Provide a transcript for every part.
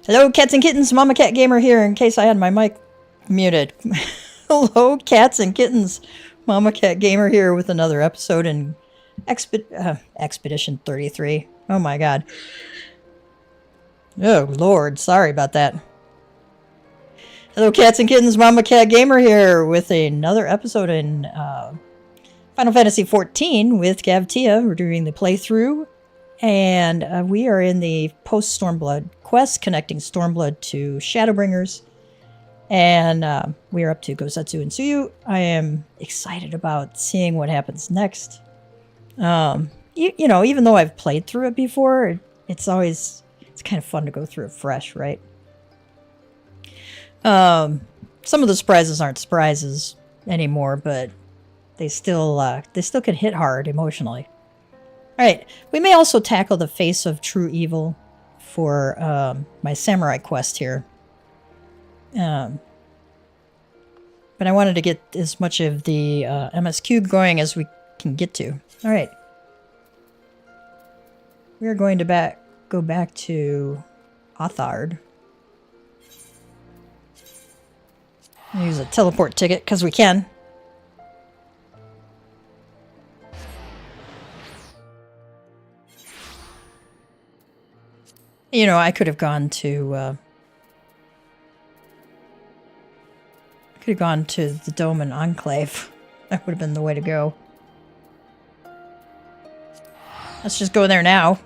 Hello, cats and kittens. MamaCatGamer here, in case I had my mic muted. Hello, cats and kittens. MamaCatGamer here with another episode in Expedition 33. Oh my god. Oh lord, sorry about that. Hello, cats and kittens. MamaCatGamer here with another episode in Final Fantasy XIV with Gavtia. We're doing the playthrough, and we are in the Post-Stormblood quest, connecting Stormblood to Shadowbringers, and we are up to Gosetsu and Tsuyu. I am excited about seeing what happens next. You know, even though I've played through it before, it's kind of fun to go through it fresh, right? Some of the surprises aren't surprises anymore, but they still can hit hard emotionally. Alright, we may also tackle the face of true evil for my samurai quest here. But I wanted to get as much of the MSQ going as we can get to. Alright. We are going to go back to Othard. Use a teleport ticket because we can. You know, I could have gone to the Dome and Enclave. That would have been the way to go. Let's just go there now.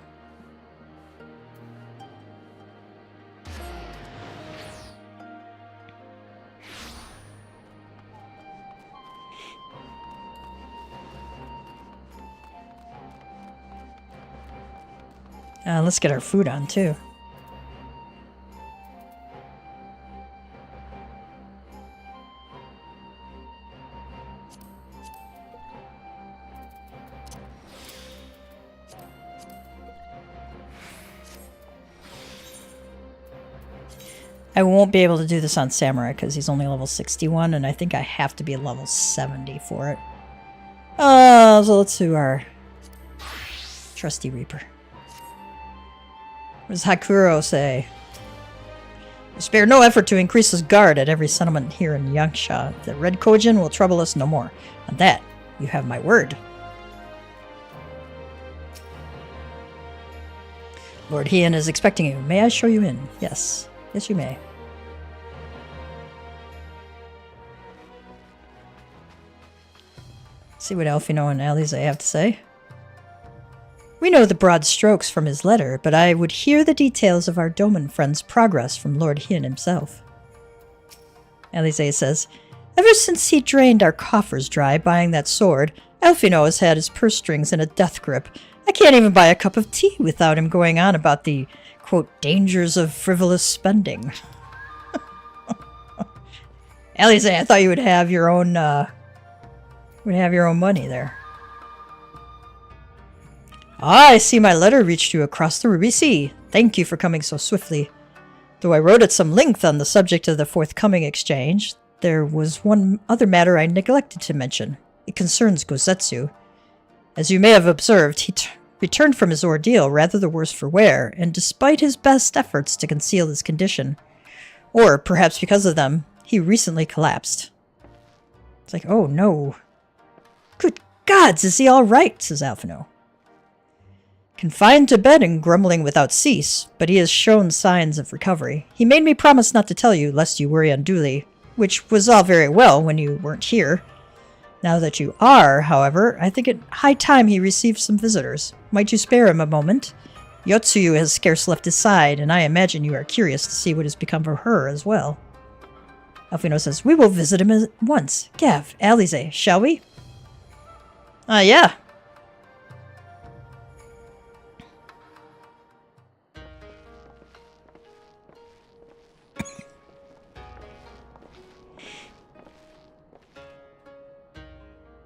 Let's get our food on, too. I won't be able to do this on Samurai because he's only level 61, and I think I have to be level 70 for it. So let's do our trusty Reaper. What does Hakuro say? Spare no effort to increase his guard at every settlement here in Yangsha. The Red Kojin will trouble us no more. On that, you have my word. Lord Heian is expecting you. May I show you in? Yes. Yes, you may. See what Alphino and Alize have to say. We know the broad strokes from his letter, but I would hear the details of our Doman friend's progress from Lord Heian himself. Alize says, ever since he drained our coffers dry buying that sword, Alphino has had his purse strings in a death grip. I can't even buy a cup of tea without him going on about the, quote, dangers of frivolous spending. Alize, I thought you would have your own, money there. I see my letter reached you across the Ruby Sea. Thank you for coming so swiftly. Though I wrote at some length on the subject of the forthcoming exchange, there was one other matter I neglected to mention. It concerns Gosetsu. As you may have observed, he returned from his ordeal rather the worse for wear, and despite his best efforts to conceal his condition, or perhaps because of them, he recently collapsed. It's like, oh no. Good gods, is he all right? Says Alphino. Confined to bed and grumbling without cease, but he has shown signs of recovery. He made me promise not to tell you, lest you worry unduly, which was all very well when you weren't here. Now that you are, however, I think it high time he received some visitors. Might you spare him a moment? Yotsuyu has scarce left his side, and I imagine you are curious to see what has become of her as well. Alphino says, we will visit him at once. Gav, Alize, shall we? Yeah.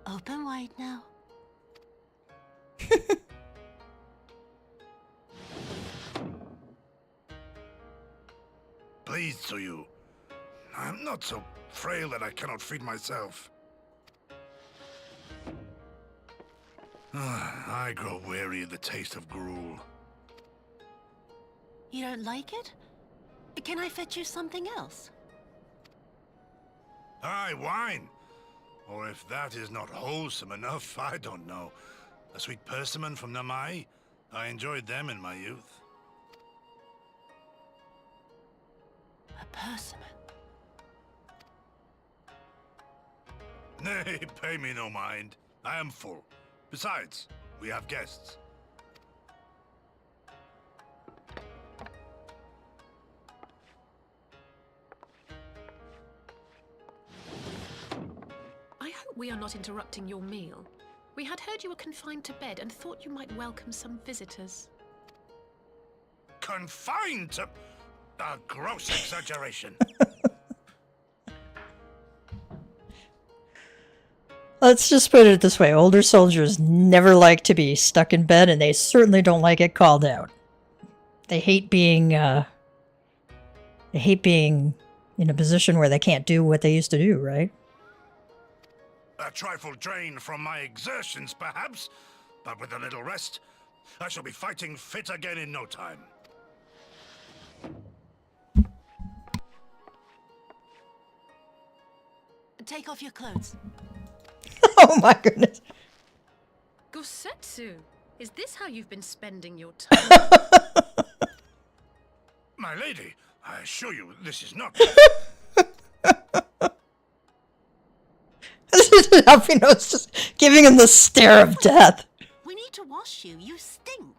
Open wide now. Please, Tsuyu. I'm not so frail that I cannot feed myself. I grow weary of the taste of gruel. You don't like it? Can I fetch you something else? Aye, wine. Or if that is not wholesome enough, I don't know. A sweet persimmon from Namai? I enjoyed them in my youth. A persimmon. Nay, pay me no mind. I am full. Besides, we have guests. I hope we are not interrupting your meal. We had heard you were confined to bed and thought you might welcome some visitors. Confined to... A gross exaggeration. Let's just put it this way. Older soldiers never like to be stuck in bed, and they certainly don't like it called out. They hate being in a position where they can't do what they used to do, right? A trifle drained from my exertions, perhaps, but with a little rest, I shall be fighting fit again in no time. Take off your clothes. Oh my goodness. Gosetsu, is this how you've been spending your time? My lady, I assure you, this is not... Alfino's just giving him the stare of death. We need to wash you. You stink.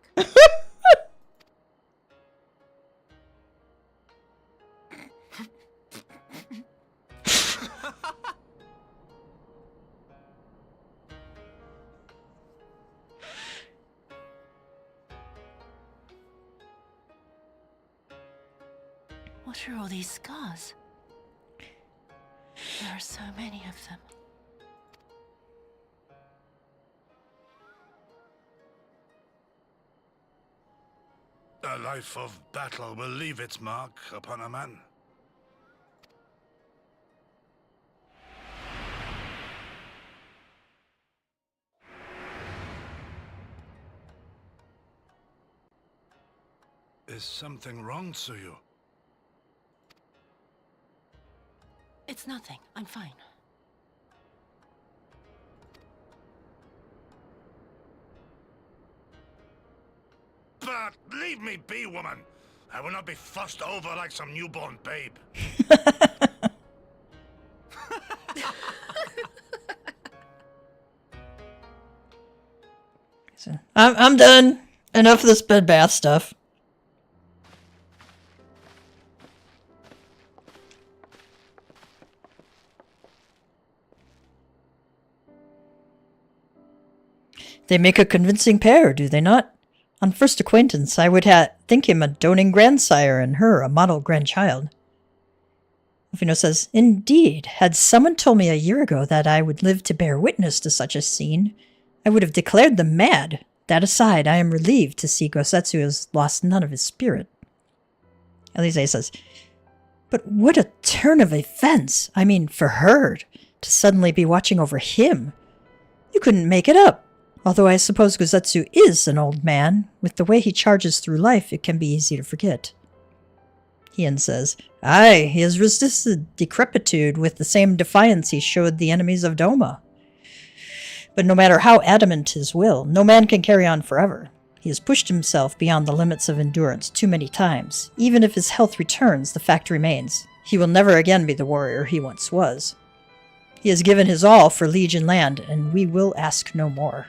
What are all these scars? There are so many of them. A life of battle will leave its mark upon a man. Is something wrong, Tsuyu? It's nothing. I'm fine. But leave me be, woman. I will not be fussed over like some newborn babe. So, I'm done. Enough of this bed bath stuff. They make a convincing pair, do they not? On first acquaintance, I would think him a doting grandsire and her a model grandchild. Alfino says, Indeed, had someone told me a year ago that I would live to bear witness to such a scene, I would have declared them mad. That aside, I am relieved to see Gosetsu has lost none of his spirit. Elise says, But what a turn of events! I mean, for her, to suddenly be watching over him. You couldn't make it up. Although I suppose Gosetsu is an old man, with the way he charges through life, it can be easy to forget. Hien says, Aye, he has resisted decrepitude with the same defiance he showed the enemies of Doma. But no matter how adamant his will, no man can carry on forever. He has pushed himself beyond the limits of endurance too many times. Even if his health returns, the fact remains. He will never again be the warrior he once was. He has given his all for liege and land, and we will ask no more.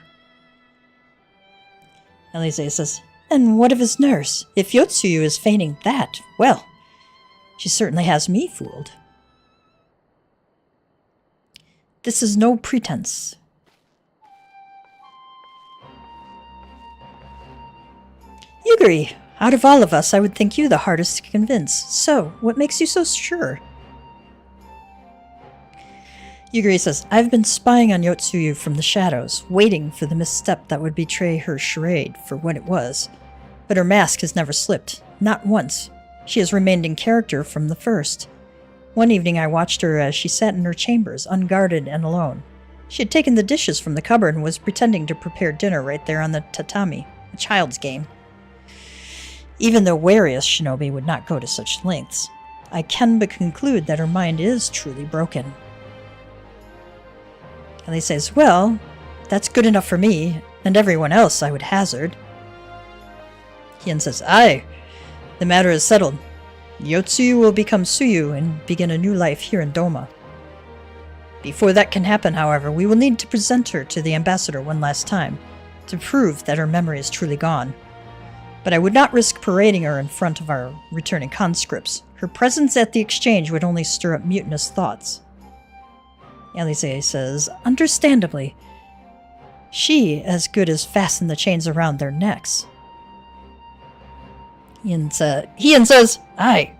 Elise says, And what of his nurse? If Yotsuyu is feigning that, well, she certainly has me fooled. This is no pretense. Yugiri, out of all of us, I would think you the hardest to convince. So, what makes you so sure? Yugiri says, I've been spying on Yotsuyu from the shadows, waiting for the misstep that would betray her charade for what it was. But her mask has never slipped, not once. She has remained in character from the first. One evening I watched her as she sat in her chambers, unguarded and alone. She had taken the dishes from the cupboard and was pretending to prepare dinner right there on the tatami, a child's game. Even the wariest shinobi would not go to such lengths. I can but conclude that her mind is truly broken. Ellie says, well, that's good enough for me, and everyone else, I would hazard. Hien says, aye, the matter is settled. Yotsuyu will become Tsuyu and begin a new life here in Doma. Before that can happen, however, we will need to present her to the ambassador one last time, to prove that her memory is truly gone. But I would not risk parading her in front of our returning conscripts. Her presence at the exchange would only stir up mutinous thoughts. Elise says, understandably. She as good as fastened the chains around their necks. Hien says, aye.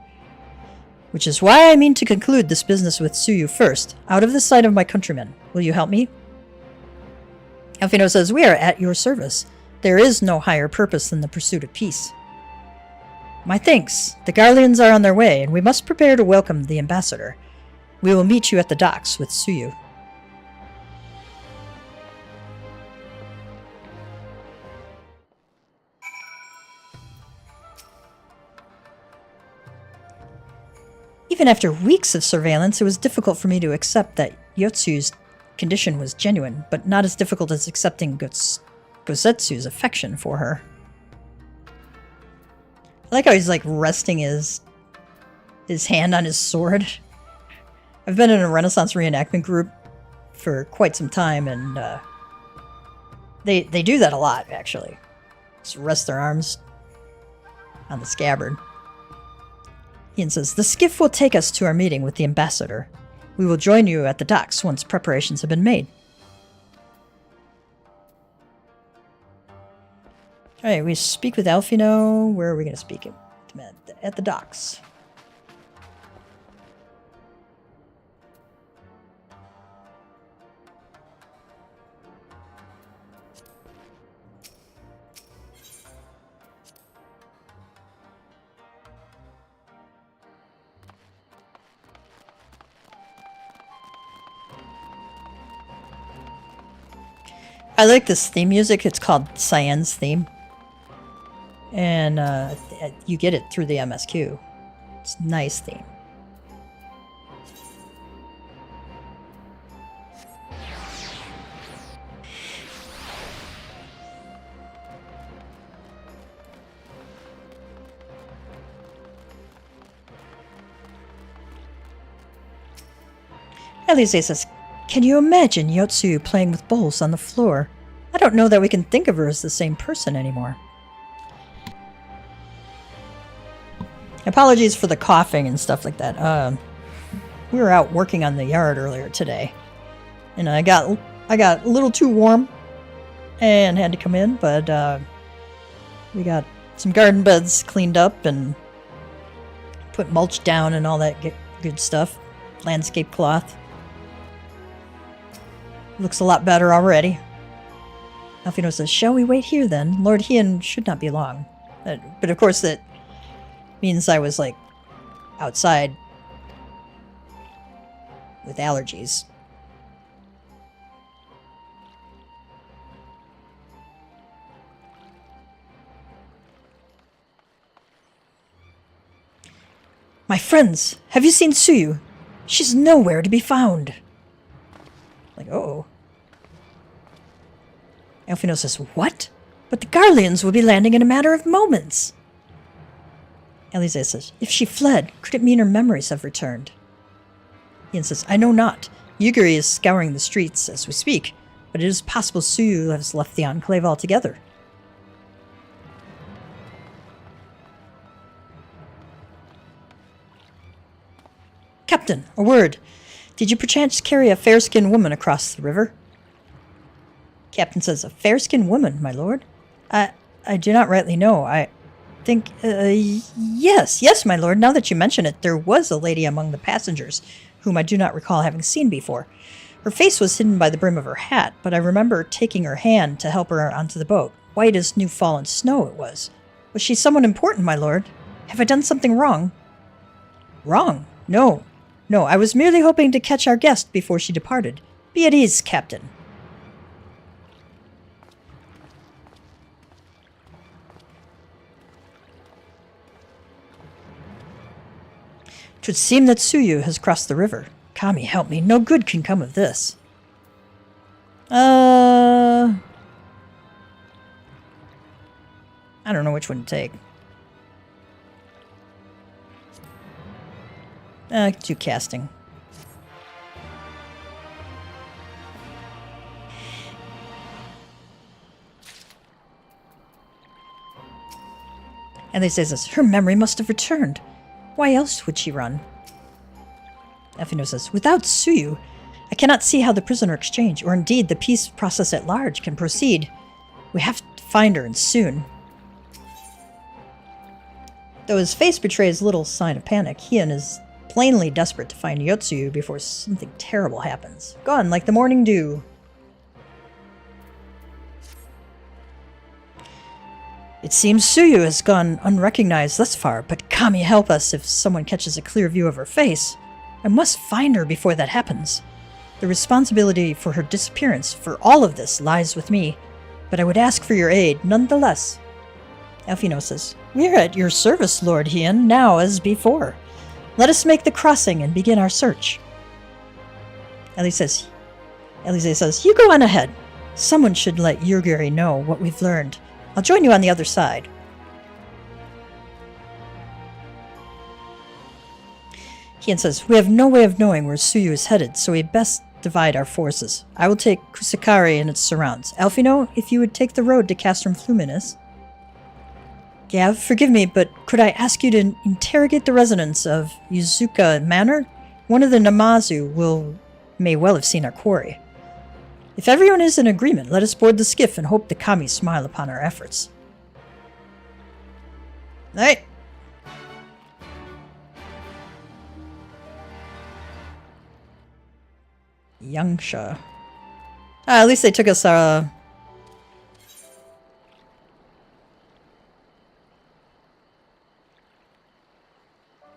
Which is why I mean to conclude this business with Tsuyu first, out of the sight of my countrymen. Will you help me? Alfino says, we are at your service. There is no higher purpose than the pursuit of peace. My thanks. The Garleans are on their way, and we must prepare to welcome the ambassador. We will meet you at the docks with Tsuyu. Even after weeks of surveillance, it was difficult for me to accept that Yotsuyu's condition was genuine, but not as difficult as accepting Gosetsu's affection for her. I like how he's like resting his hand on his sword. I've been in a Renaissance reenactment group for quite some time, and they do that a lot, actually. Just rest their arms on the scabbard. Ian says, the skiff will take us to our meeting with the ambassador. We will join you at the docks once preparations have been made. Alright, we speak with Alfino. Where are we going to speak? At the docks. I like this theme music. It's called Cyan's theme. And you get it through the MSQ. It's a nice theme. Elise says, can you imagine Yotsuyu playing with bowls on the floor? I don't know that we can think of her as the same person anymore. Apologies for the coughing and stuff like that. We were out working on the yard earlier today, and I got a little too warm and had to come in, but we got some garden beds cleaned up and put mulch down and all that good stuff. Landscape cloth. Looks a lot better already. Alfino says, shall we wait here then? Lord Hien should not be long. But of course that means I was like outside with allergies. My friends, have you seen Tsuyu? She's nowhere to be found. Like, uh-oh. Alfino says, what? But the Garleans will be landing in a matter of moments. Elise says, if she fled, could it mean her memories have returned? Ian says, I know not. Yugiri is scouring the streets as we speak, but it is possible Tsuyu has left the Enclave altogether. Captain, a word. Did you perchance carry a fair-skinned woman across the river? Captain says, a fair-skinned woman, my lord? I do not rightly know. I think, yes, my lord. Now that you mention it, there was a lady among the passengers, whom I do not recall having seen before. Her face was hidden by the brim of her hat, but I remember taking her hand to help her onto the boat. White as new-fallen snow it was. Was she someone important, my lord? Have I done something wrong? Wrong? No, I was merely hoping to catch our guest before she departed. Be at ease, Captain. 'Twould seem that Tsuyu has crossed the river. Kami, help me. No good can come of this. I don't know which one to take. Do casting. And they say this, her memory must have returned. Why else would she run? Efino says, without Tsuyu, I cannot see how the prisoner exchange, or indeed the peace process at large, can proceed. We have to find her, and soon. Though his face betrays little sign of panic, Heian is plainly desperate to find Yotsuyu before something terrible happens. Gone like the morning dew. It seems Tsuyu has gone unrecognized thus far, but Kami, help us if someone catches a clear view of her face. I must find her before that happens. The responsibility for her disappearance, for all of this, lies with me, but I would ask for your aid nonetheless. Alphino says, we are at your service, Lord Heian, now as before. Let us make the crossing and begin our search. Elise says, you go on ahead. Someone should let Yurgiri know what we've learned. I'll join you on the other side. Heian says, we have no way of knowing where Tsuyu is headed, so we best divide our forces. I will take Kusakari and its surrounds. Alphino, if you would take the road to Castrum Fluminus. Gav, forgive me, but could I ask you to interrogate the residents of Yuzuka Manor? One of the Namazu may well have seen our quarry. If everyone is in agreement, let us board the skiff and hope the Kami smile upon our efforts. Right. Yangsha. At least they took us,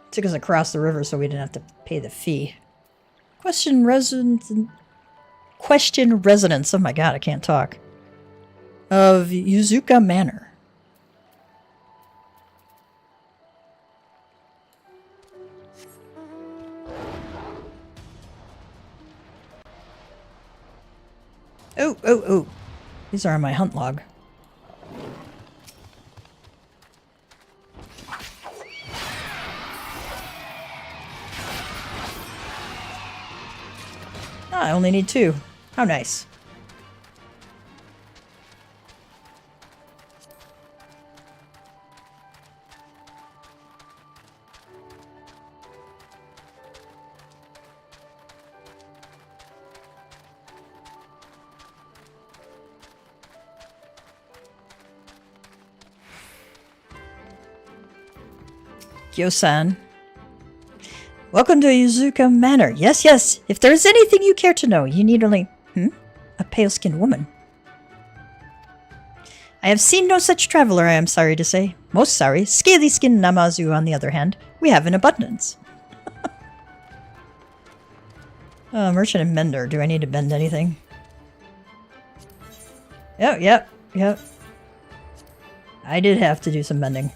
took us across the river so we didn't have to pay the fee. Question residence. Oh my god, I can't talk. Of Yuzuka Manor. Oh. These are on my hunt log. I only need 2. How nice. Gyo-san. Welcome to Yuzuka Manor. Yes. If there is anything you care to know, you need only... A pale-skinned woman. I have seen no such traveler, I am sorry to say. Most sorry. Scaly-skinned Namazu, on the other hand, we have in abundance. Merchant and mender. Do I need to bend anything? Yep. I did have to do some bending.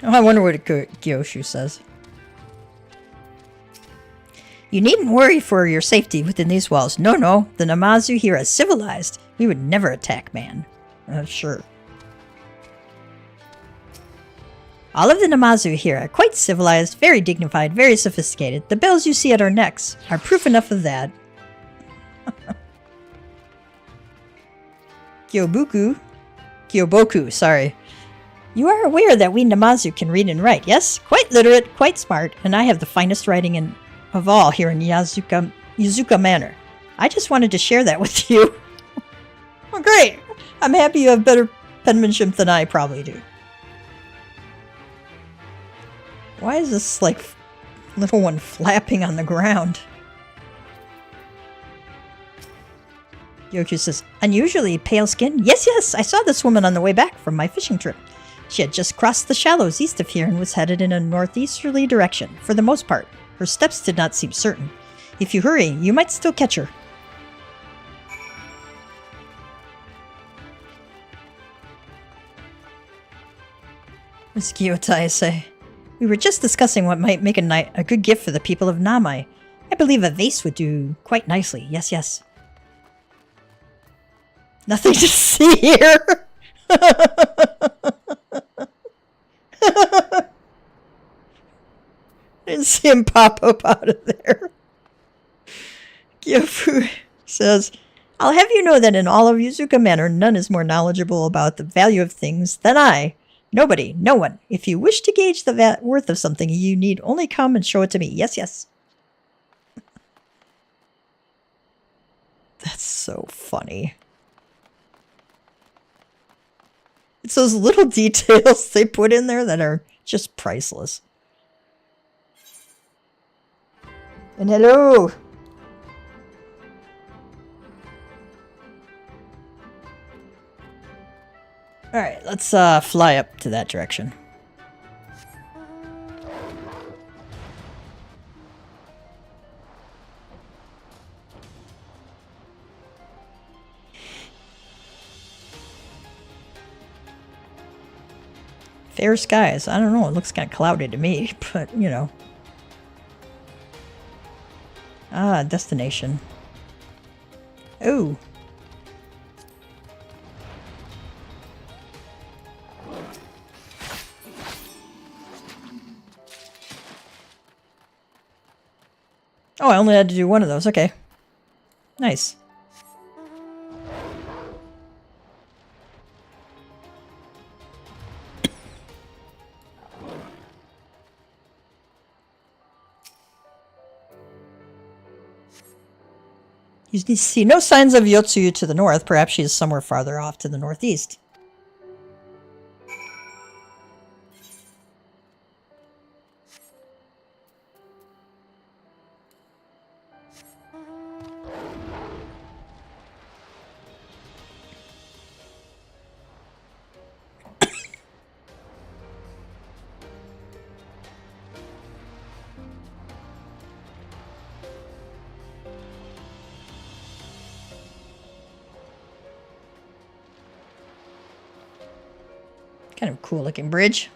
Oh, I wonder what Gyoshu says. You needn't worry for your safety within these walls. No, the Namazu here are civilized. We would never attack man. Sure. All of the Namazu here are quite civilized, very dignified, very sophisticated. The bells you see at our necks are proof enough of that. Kyoboku, sorry. You are aware that we Namazu can read and write, yes? Quite literate, quite smart, and I have the finest writing of all here in Yuzuka Manor. I just wanted to share that with you. Well, great! I'm happy you have better penmanship than I probably do. Why is this, like, little one flapping on the ground? Yoku says, unusually pale skin? Yes, I saw this woman on the way back from my fishing trip. She had just crossed the shallows east of here and was headed in a northeasterly direction, for the most part. Her steps did not seem certain. If you hurry, you might still catch her. Miss Gyotai say, we were just discussing what might make a good gift for the people of Namai. I believe a vase would do quite nicely. Yes, yes. Nothing to see here. Didn't see him pop up out of there. Gyofu says, I'll have you know that in all of Yuzuka Manor, none is more knowledgeable about the value of things than I. Nobody, no one. If you wish to gauge the worth of something, you need only come and show it to me. Yes, yes. That's so funny. It's those little details they put in there that are just priceless. And hello! Alright, let's fly up to that direction. Fair skies. I don't know, it looks kind of cloudy to me, but, you know. Ah, destination. Oh. Oh, I only had to do one of those. Okay. Nice. You see no signs of Yotsuyu to the north. Perhaps she is somewhere farther off to the northeast. Kind of cool looking bridge.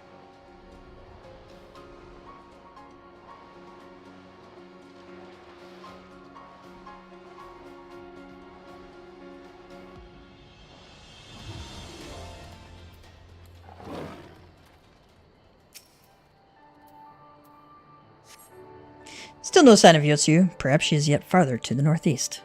Still no sign of Yotsuyu. Perhaps she is yet farther to the northeast.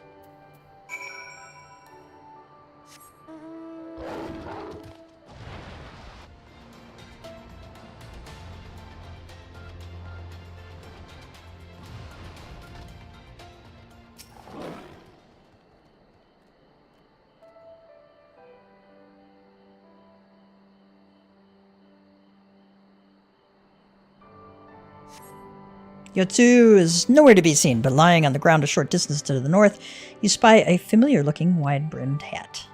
Yotsuyu is nowhere to be seen, but lying on the ground a short distance to the north, you spy a familiar-looking wide-brimmed hat.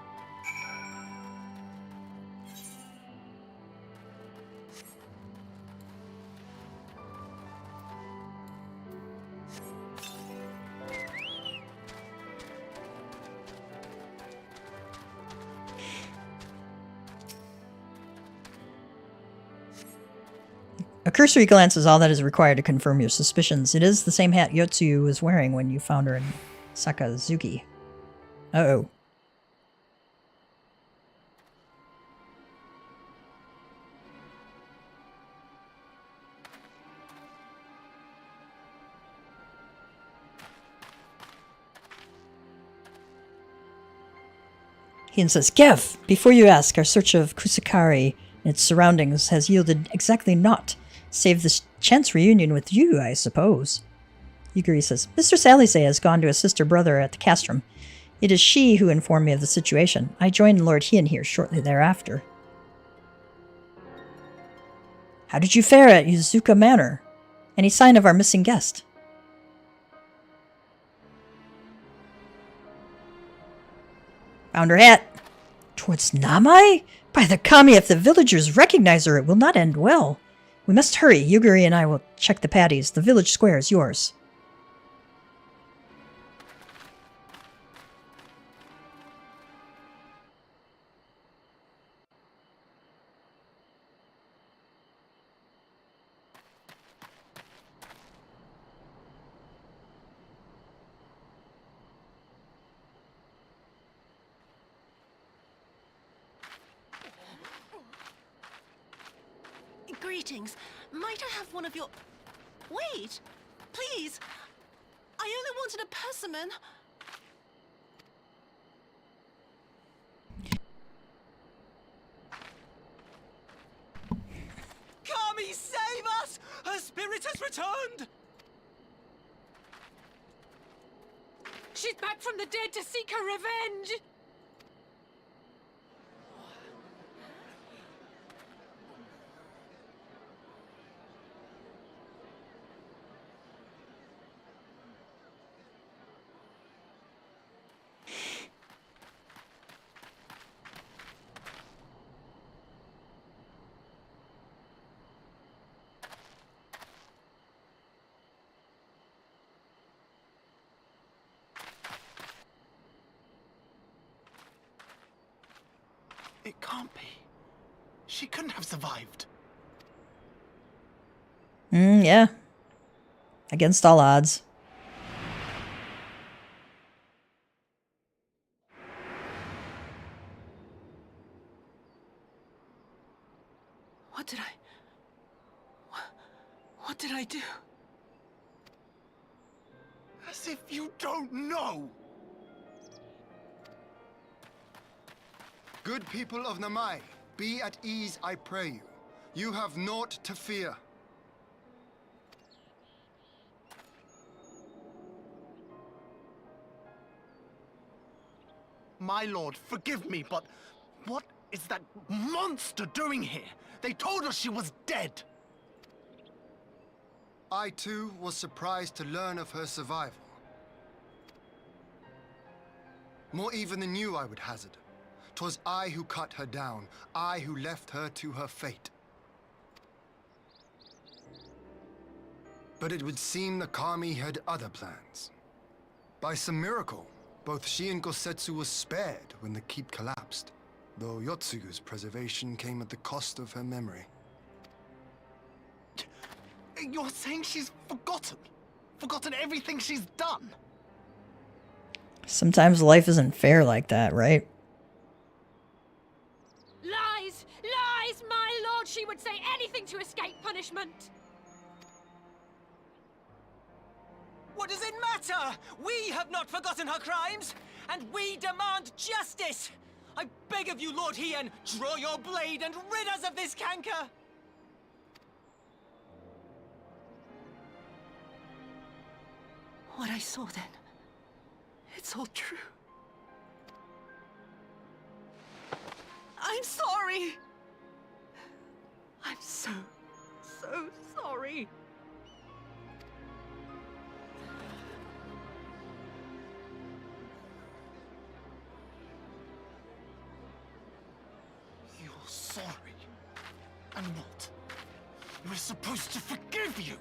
A cursory glance is all that is required to confirm your suspicions. It is the same hat Yotsuyu was wearing when you found her in Sakazuki. Uh-oh. Hien says, Gev, before you ask, our search of Kusakari and its surroundings has yielded exactly naught. Save this chance reunion with you, I suppose. Yuguri says, Mistress Alice has gone to assist her brother at the castrum. It is she who informed me of the situation. I joined Lord Hien here shortly thereafter. How did you fare at Yuzuka Manor? Any sign of our missing guest? Found her hat. Towards Namai? By the kami, if the villagers recognize her, it will not end well. We must hurry. Yuguri and I will check the patties. The village square is yours. Greetings. Might I have one of your... Wait! Please! I only wanted a persimmon. Kami, save us! Her spirit has returned! She's back from the dead to seek her revenge! It can't be. She couldn't have survived. Yeah. Against all odds. What did I do? As if you don't know! Good people of Namai, be at ease, I pray you. You have naught to fear. My lord, forgive me, but what is that monster doing here? They told us she was dead. I too was surprised to learn of her survival. More even than you, I would hazard. 'Twas I who cut her down, I who left her to her fate. But it would seem the kami had other plans. By some miracle, both she and Gosetsu were spared when the keep collapsed, though Yotsugu's preservation came at the cost of her memory. You're saying she's forgotten? Forgotten everything she's done? Sometimes life isn't fair like that, right? Lies! Lies! My lord, she would say anything to escape punishment! What does it matter? We have not forgotten her crimes, and we demand justice! I beg of you, Lord Hien, draw your blade and rid us of this canker! What I saw then, it's all true. I'm sorry! I'm so sorry. You're sorry? And what? We're supposed to forgive you!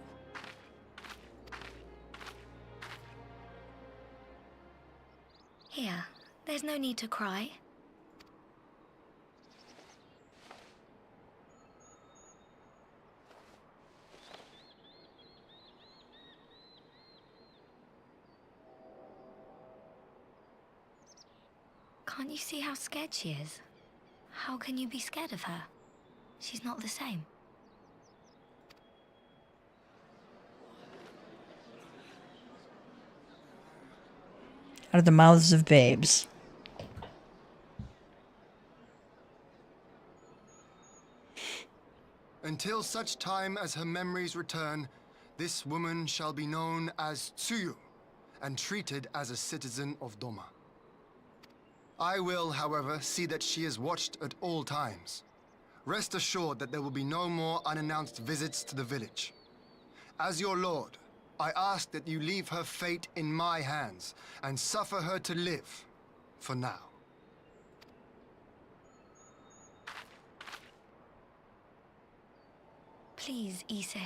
Here, there's no need to cry. Can't you see how scared she is? How can you be scared of her? She's not the same. Out of the mouths of babes. Until such time as her memories return, this woman shall be known as Tsuyu, and treated as a citizen of Doma. I will, however, see that she is watched at all times. Rest assured that there will be no more unannounced visits to the village. As your lord, I ask that you leave her fate in my hands, and suffer her to live, for now. Please, Issei.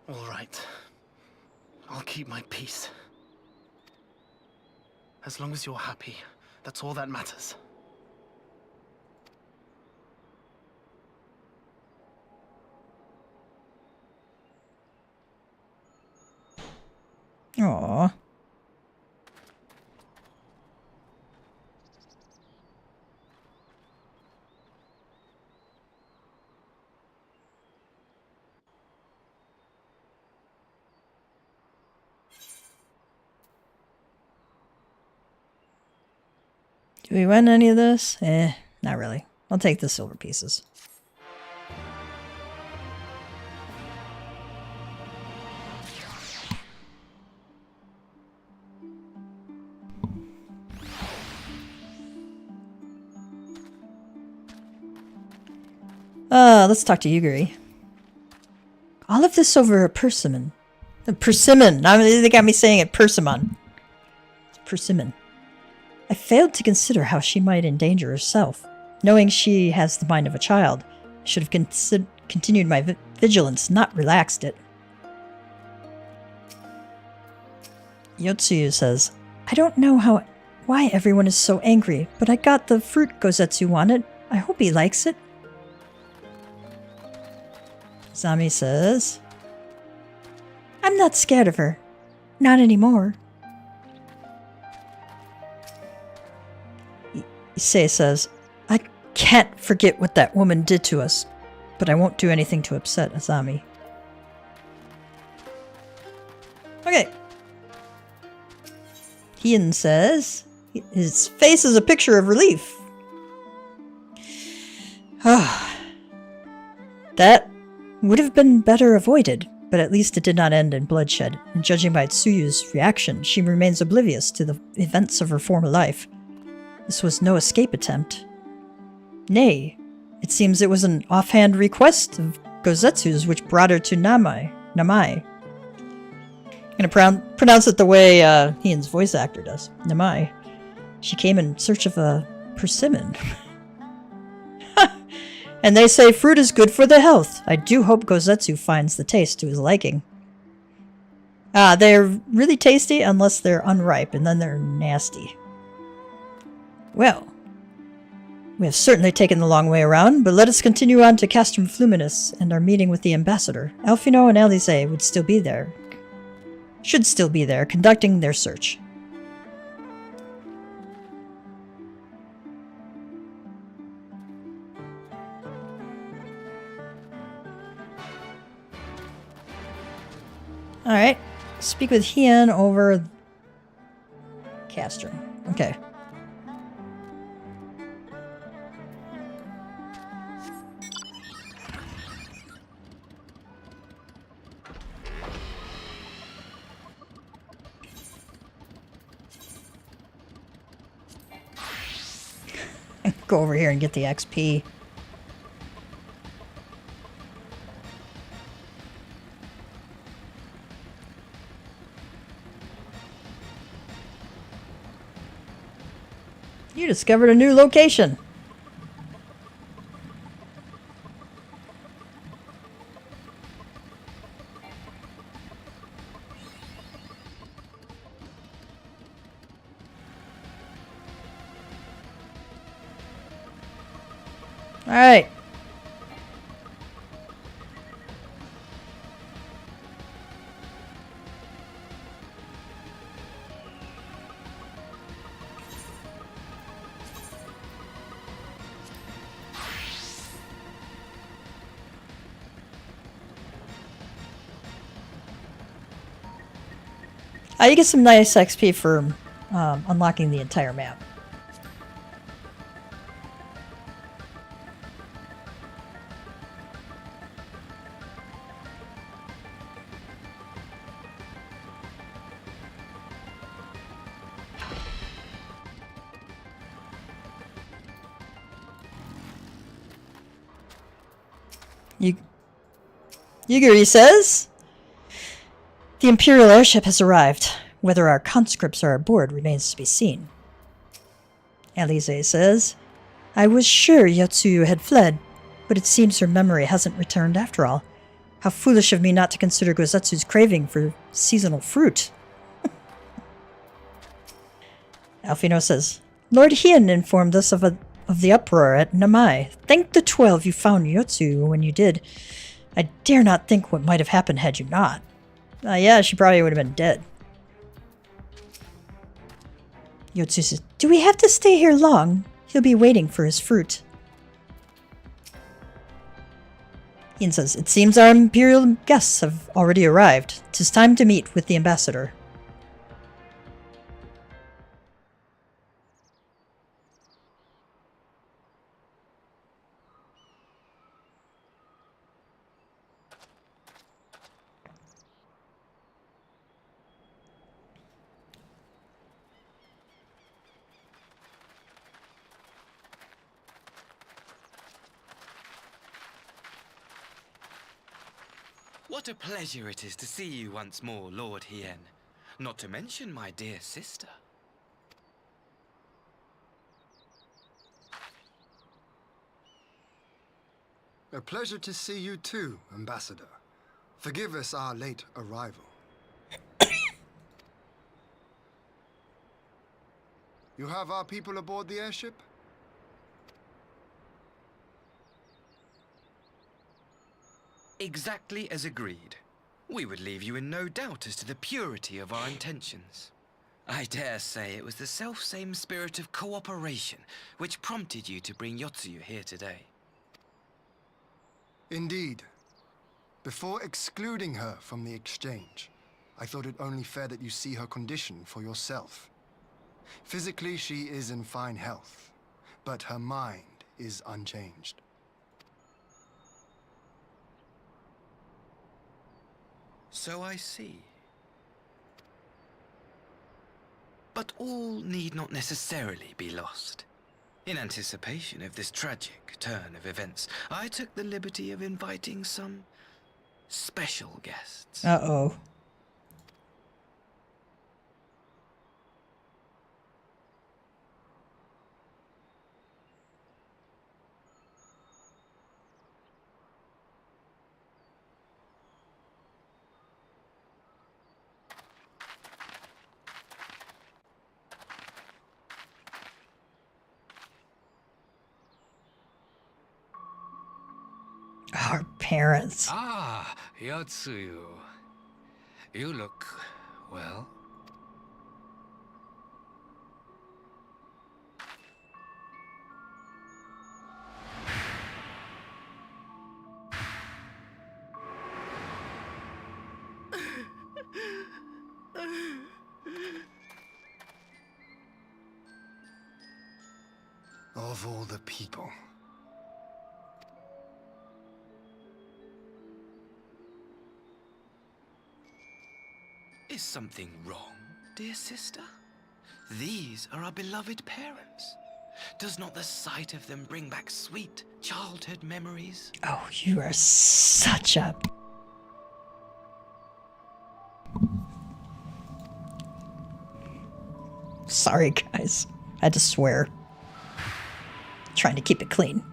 All right. I'll keep my peace. As long as you're happy, that's all that matters. Aww. Do we win any of this? Not really. I'll take the silver pieces. Let's talk to Yuguri. All of this over a persimmon. A persimmon! They got me saying it persimmon. It's persimmon. I failed to consider how she might endanger herself. Knowing she has the mind of a child, I should have continued my vigilance, not relaxed it. Yotsuyu says, I don't know why everyone is so angry, but I got the fruit Gosetsu wanted. I hope he likes it. Zami says, I'm not scared of her. Not anymore. Issei says, I can't forget what that woman did to us, but I won't do anything to upset Azami. Okay. Hien says, his face is a picture of relief. That would have been better avoided, but at least it did not end in bloodshed, and judging by Tsuyu's reaction, she remains oblivious to the events of her former life. This was no escape attempt. Nay, it seems it was an offhand request of Gosetsu's which brought her to Namai. I'm gonna pronounce it the way Hien's voice actor does. Namai. She came in search of a persimmon. And they say fruit is good for the health. I do hope Gosetsu finds the taste to his liking. They're really tasty unless they're unripe, and then they're nasty. Well, we have certainly taken the long way around, but let us continue on to Castrum Fluminus and our meeting with the ambassador. Alphino and Elise would still be there. Should still be there, conducting their search. Alright. Speak with Hien over Castrum. Okay. Go over here and get the XP. You discovered a new location. All right. You get some nice XP for unlocking the entire map. Yuguri says, the Imperial airship has arrived. Whether our conscripts are aboard remains to be seen. Alize says. I was sure Yotsuyu had fled, but it seems her memory hasn't returned after all. How foolish of me not to consider Gosetsu's craving for seasonal fruit. Alfino says, Lord Hien informed us of the uproar at Namai. Thank the 12 you found Yotsuyu when you did. I dare not think what might have happened had you not. Yeah, she probably would have been dead. Yotsuyu says, do we have to stay here long? He'll be waiting for his fruit. Hien says, it seems our imperial guests have already arrived. 'Tis time to meet with the ambassador. What a pleasure it is to see you once more, Lord Hien. Not to mention my dear sister. A pleasure to see you too, Ambassador. Forgive us our late arrival. You have our people aboard the airship? Exactly as agreed. We would leave you in no doubt as to the purity of our intentions. I dare say it was the self-same spirit of cooperation which prompted you to bring Yotsuyu here today. Indeed. Before excluding her from the exchange, I thought it only fair that you see her condition for yourself. Physically, she is in fine health, but her mind is unchanged. So I see. But all need not necessarily be lost. In anticipation of this tragic turn of events, I took the liberty of inviting some special guests. Uh-oh. Our parents. Ah, Yotsuyu. You look well. Of all the people. Is something wrong, dear sister? These are our beloved parents. Does not the sight of them bring back sweet childhood memories? Oh, you are such a... Sorry, guys. I had to swear. Trying to keep it clean.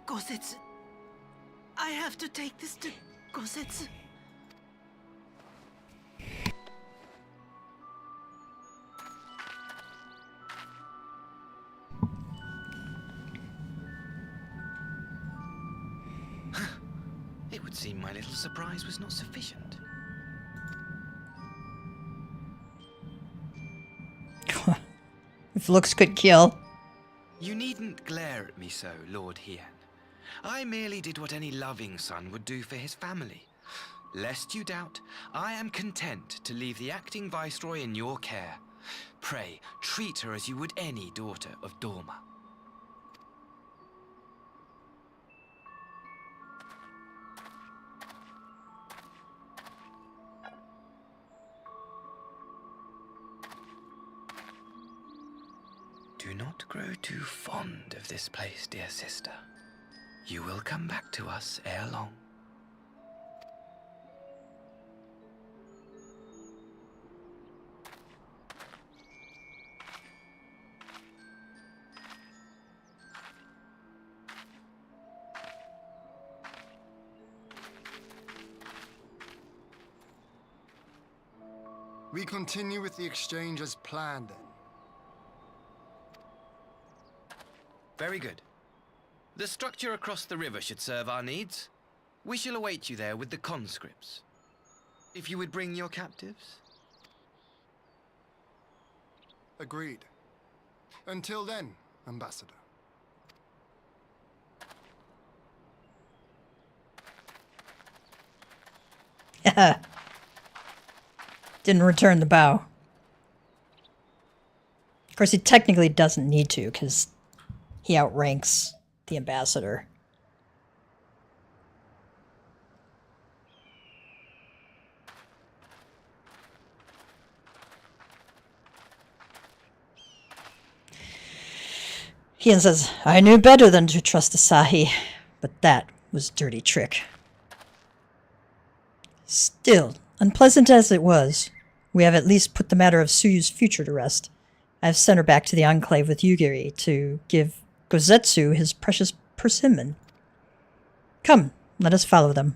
Gosetsu. I have to take this to Gosetsu. It would seem my little surprise was not sufficient. If looks could kill. You needn't glare at me so, Lord Hien. I merely did what any loving son would do for his family. Lest you doubt, I am content to leave the acting viceroy in your care. Pray, treat her as you would any daughter of Dorma. Do not grow too fond of this place, dear sister. You will come back to us ere long. We continue with the exchange as planned, then. Very good. The structure across the river should serve our needs. We shall await you there with the conscripts. If you would bring your captives. Agreed. Until then, Ambassador. Didn't return the bow. Of course, he technically doesn't need to, because he outranks the ambassador. Hien says, I knew better than to trust Asahi, but that was a dirty trick. Still, unpleasant as it was, we have at least put the matter of Tsuyu's future to rest. I have sent her back to the Enclave with Yugiri to give Gosetsu his precious persimmon. Come, let us follow them.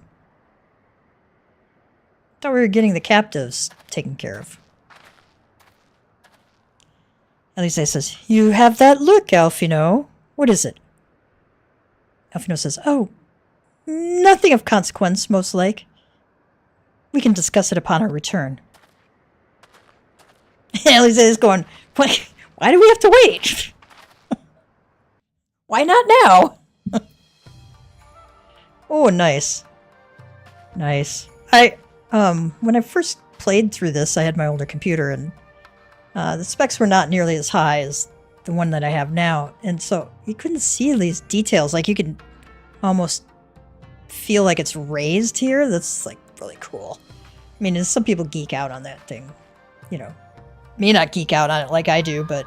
Thought we were getting the captives taken care of. Elise says, you have that look, Alphino. What is it? Alphino says, oh, nothing of consequence, most like. We can discuss it upon our return. Elise is going, why do we have to wait? Why not now? Oh, nice. Nice. When I first played through this, I had my older computer, and the specs were not nearly as high as the one that I have now. And so you couldn't see these details. Like, you can almost feel like it's raised here. That's, like, really cool. I mean, some people geek out on that thing. You know, may not geek out on it like I do, but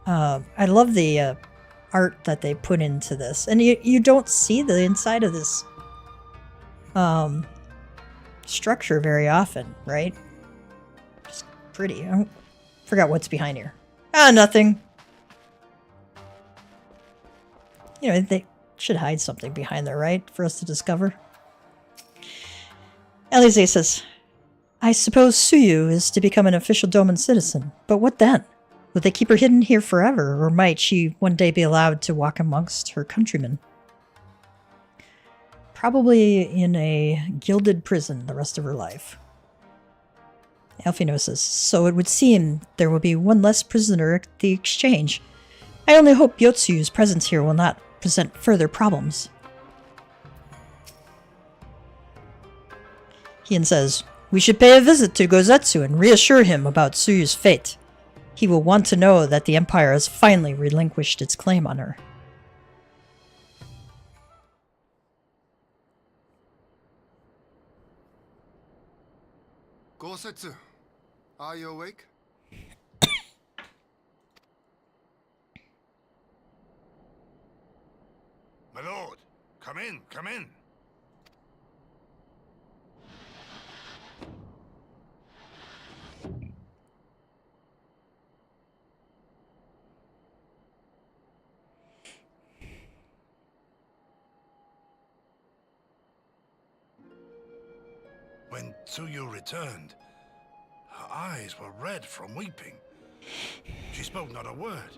I love the art that they put into this. And you don't see the inside of this structure very often, right? Just pretty. I forgot what's behind here. Ah, nothing. You know, they should hide something behind there, right? For us to discover. Elise says, I suppose Tsuyu is to become an official Doman citizen, but what then? Will they keep her hidden here forever, or might she one day be allowed to walk amongst her countrymen? Probably in a gilded prison the rest of her life. Alphino says, so it would seem there will be one less prisoner at the exchange. I only hope Yotsuyu's presence here will not present further problems. Hien says, we should pay a visit to Gosetsu and reassure him about Tsuyu's fate. He will want to know that the Empire has finally relinquished its claim on her. Gosetsu, are you awake? My lord, come in, come in. When Tsuyu returned, her eyes were red from weeping. She spoke not a word,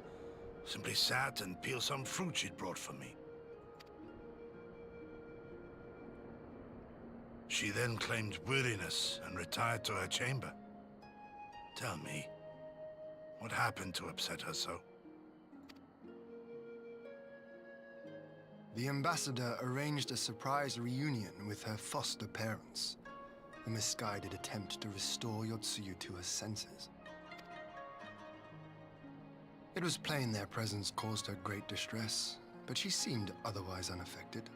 simply sat and peeled some fruit she'd brought for me. She then claimed weariness and retired to her chamber. Tell me, what happened to upset her so? The ambassador arranged a surprise reunion with her foster parents. A misguided attempt to restore Yotsuyu to her senses. It was plain their presence caused her great distress, but she seemed otherwise unaffected.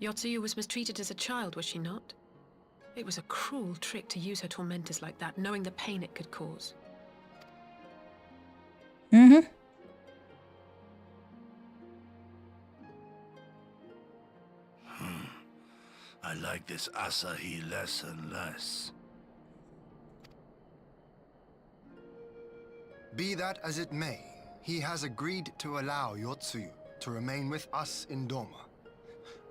Yotsuyu was mistreated as a child, was she not? It was a cruel trick to use her tormentors like that, knowing the pain it could cause. Mm-hmm. I like this Asahi less and less. Be that as it may, he has agreed to allow Yotsuyu to remain with us in Doma.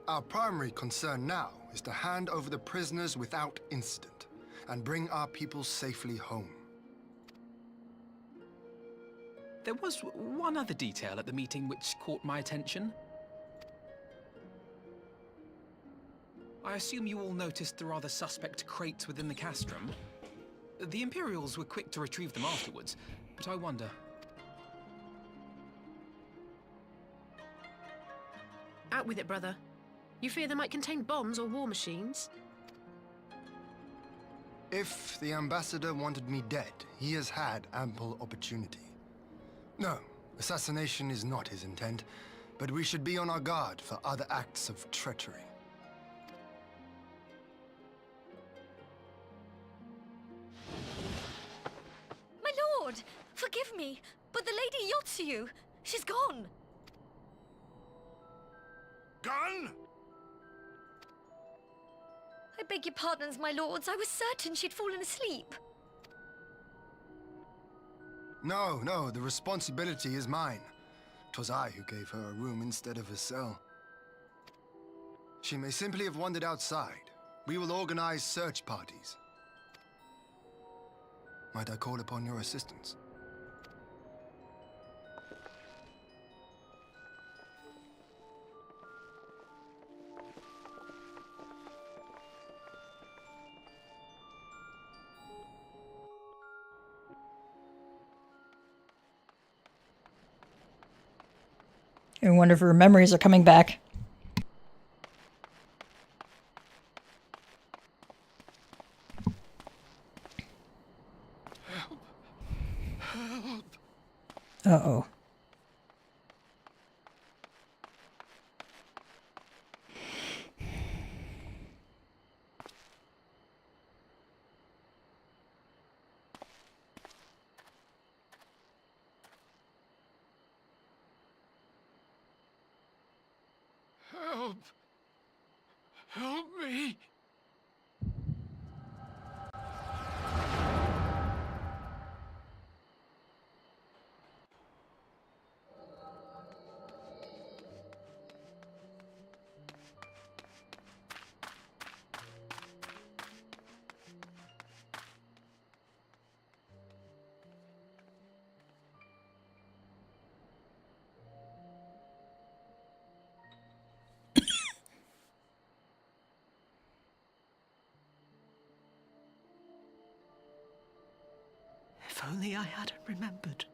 Our primary concern now is to hand over the prisoners without incident and bring our people safely home. There was one other detail at the meeting which caught my attention. I assume you all noticed the rather suspect crates within the castrum. The Imperials were quick to retrieve them afterwards, but I wonder... Out with it, brother. You fear they might contain bombs or war machines? If the ambassador wanted me dead, he has had ample opportunity. No, assassination is not his intent, but we should be on our guard for other acts of treachery. My lord! Forgive me, but the Lady Yotsuyu, she's gone! Gone? I beg your pardons, my lords. I was certain she'd fallen asleep. No, the responsibility is mine. 'Twas I who gave her a room instead of a cell. She may simply have wandered outside. We will organize search parties. Might I call upon your assistance? I wonder if her memories are coming back. Uh-oh. Help! Help me! If only I hadn't remembered.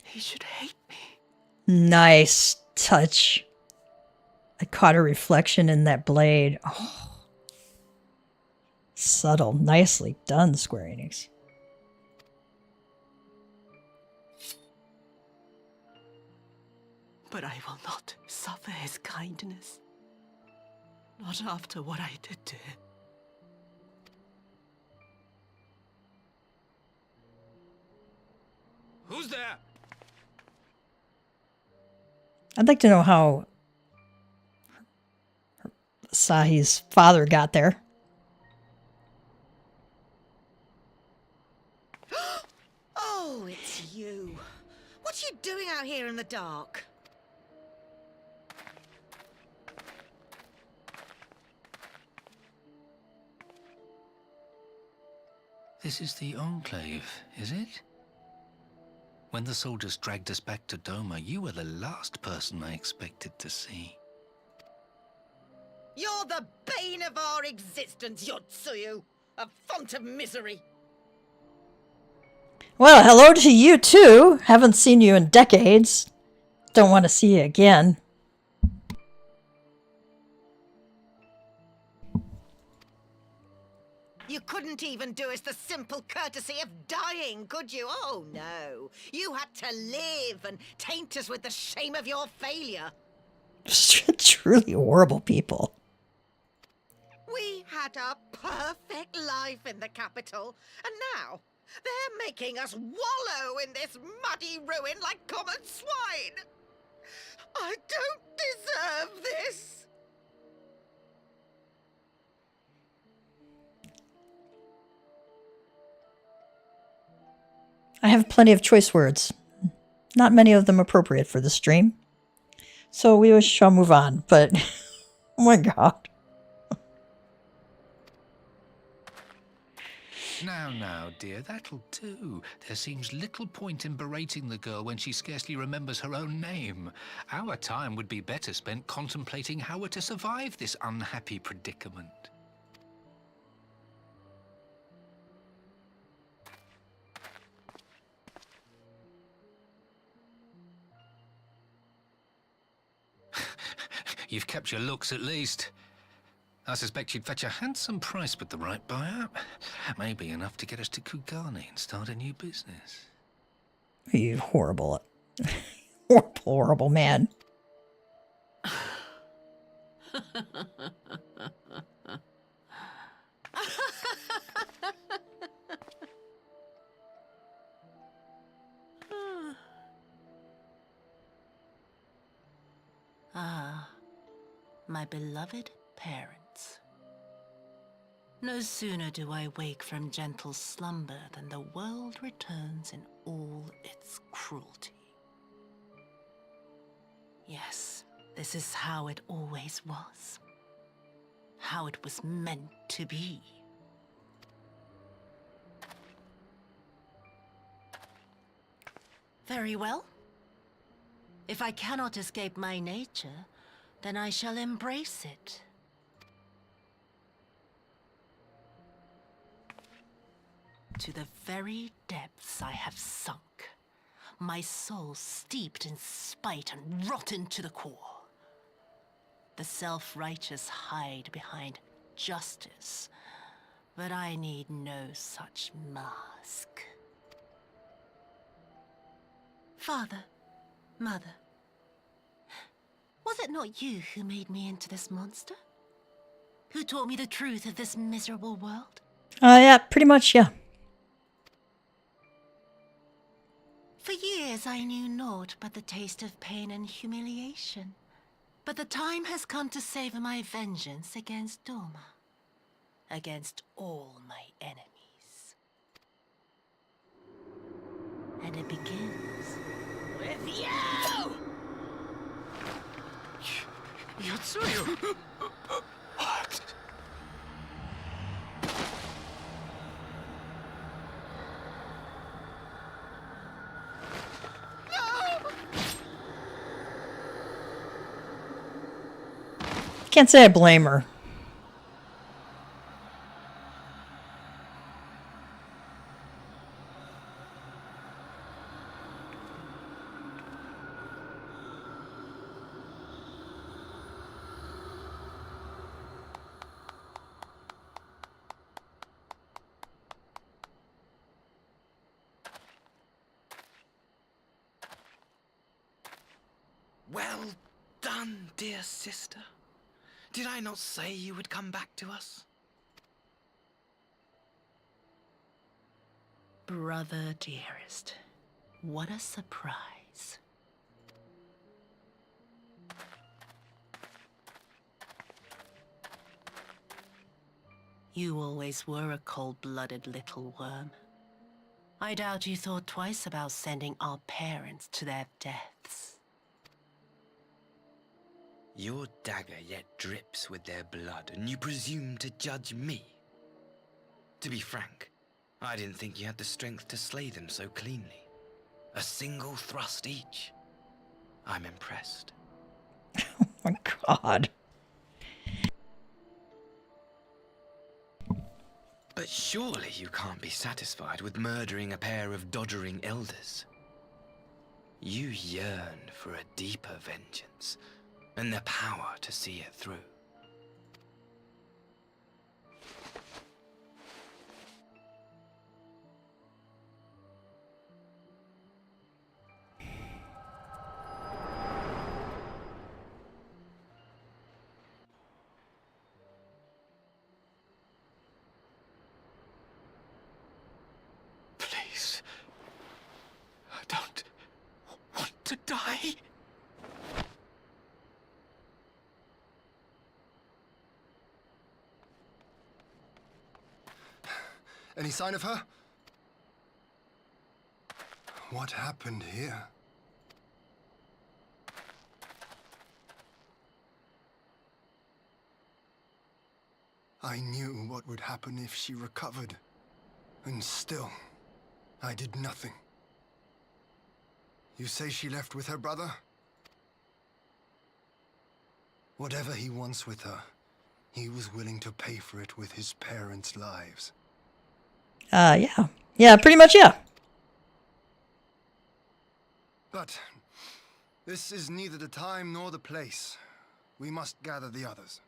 He should hate me. Nice touch. I caught a reflection in that blade. Oh. Subtle. Nicely done, Square Enix. But I will not suffer his kindness. Not after what I did to him. Who's there? I'd like to know how Sahi's father got there. Oh, it's you. What are you doing out here in the dark? This is the Enclave, is it? When the soldiers dragged us back to Doma, you were the last person I expected to see. You're the bane of our existence, Yotsuyu. A font of misery. Well, hello to you too. Haven't seen you in decades. Don't want to see you again. You couldn't even do us the simple courtesy of dying, could you? Oh, no. You had to live and taint us with the shame of your failure. Truly horrible people. We had a perfect life in the capital, and now they're making us wallow in this muddy ruin like common swine. I don't deserve this. I have plenty of choice words. Not many of them appropriate for the stream. So we shall move on, but oh my god. Now, dear, that'll do. There seems little point in berating the girl when she scarcely remembers her own name. Our time would be better spent contemplating how we're to survive this unhappy predicament. You've kept your looks at least. I suspect you'd fetch a handsome price with the right buyer. Maybe enough to get us to Kugani and start a new business. You horrible, horrible man. Ah, my beloved parents. No sooner do I wake from gentle slumber than the world returns in all its cruelty. Yes, this is how it always was. How it was meant to be. Very well. If I cannot escape my nature, then I shall embrace it. To the very depths I have sunk, my soul steeped in spite and rotten to the core. The self-righteous hide behind justice, but I need no such mask. Father, Mother, was it not you who made me into this monster? Who taught me the truth of this miserable world? Yeah, pretty much, yeah. For years I knew naught but the taste of pain and humiliation. But the time has come to savor my vengeance against Doma. Against all my enemies. And it begins with you! Yotsuyu! What? Can't say I blame her. Well done, dear sister. Did I not say you would come back to us? Brother dearest, what a surprise. You always were a cold-blooded little worm. I doubt you thought twice about sending our parents to their deaths. Your dagger yet drips with their blood, and you presume to judge me? To be frank, I didn't think you had the strength to slay them so cleanly. A single thrust each. I'm impressed. Oh my god. But surely you can't be satisfied with murdering a pair of doddering elders. You yearn for a deeper vengeance, and the power to see it through. to die? Any sign of her? What happened here? I knew what would happen if she recovered. And still, I did nothing. You say she left with her brother? Whatever he wants with her, he was willing to pay for it with his parents' lives. Yeah. Yeah, pretty much, yeah. But this is neither the time nor the place. We must gather the others.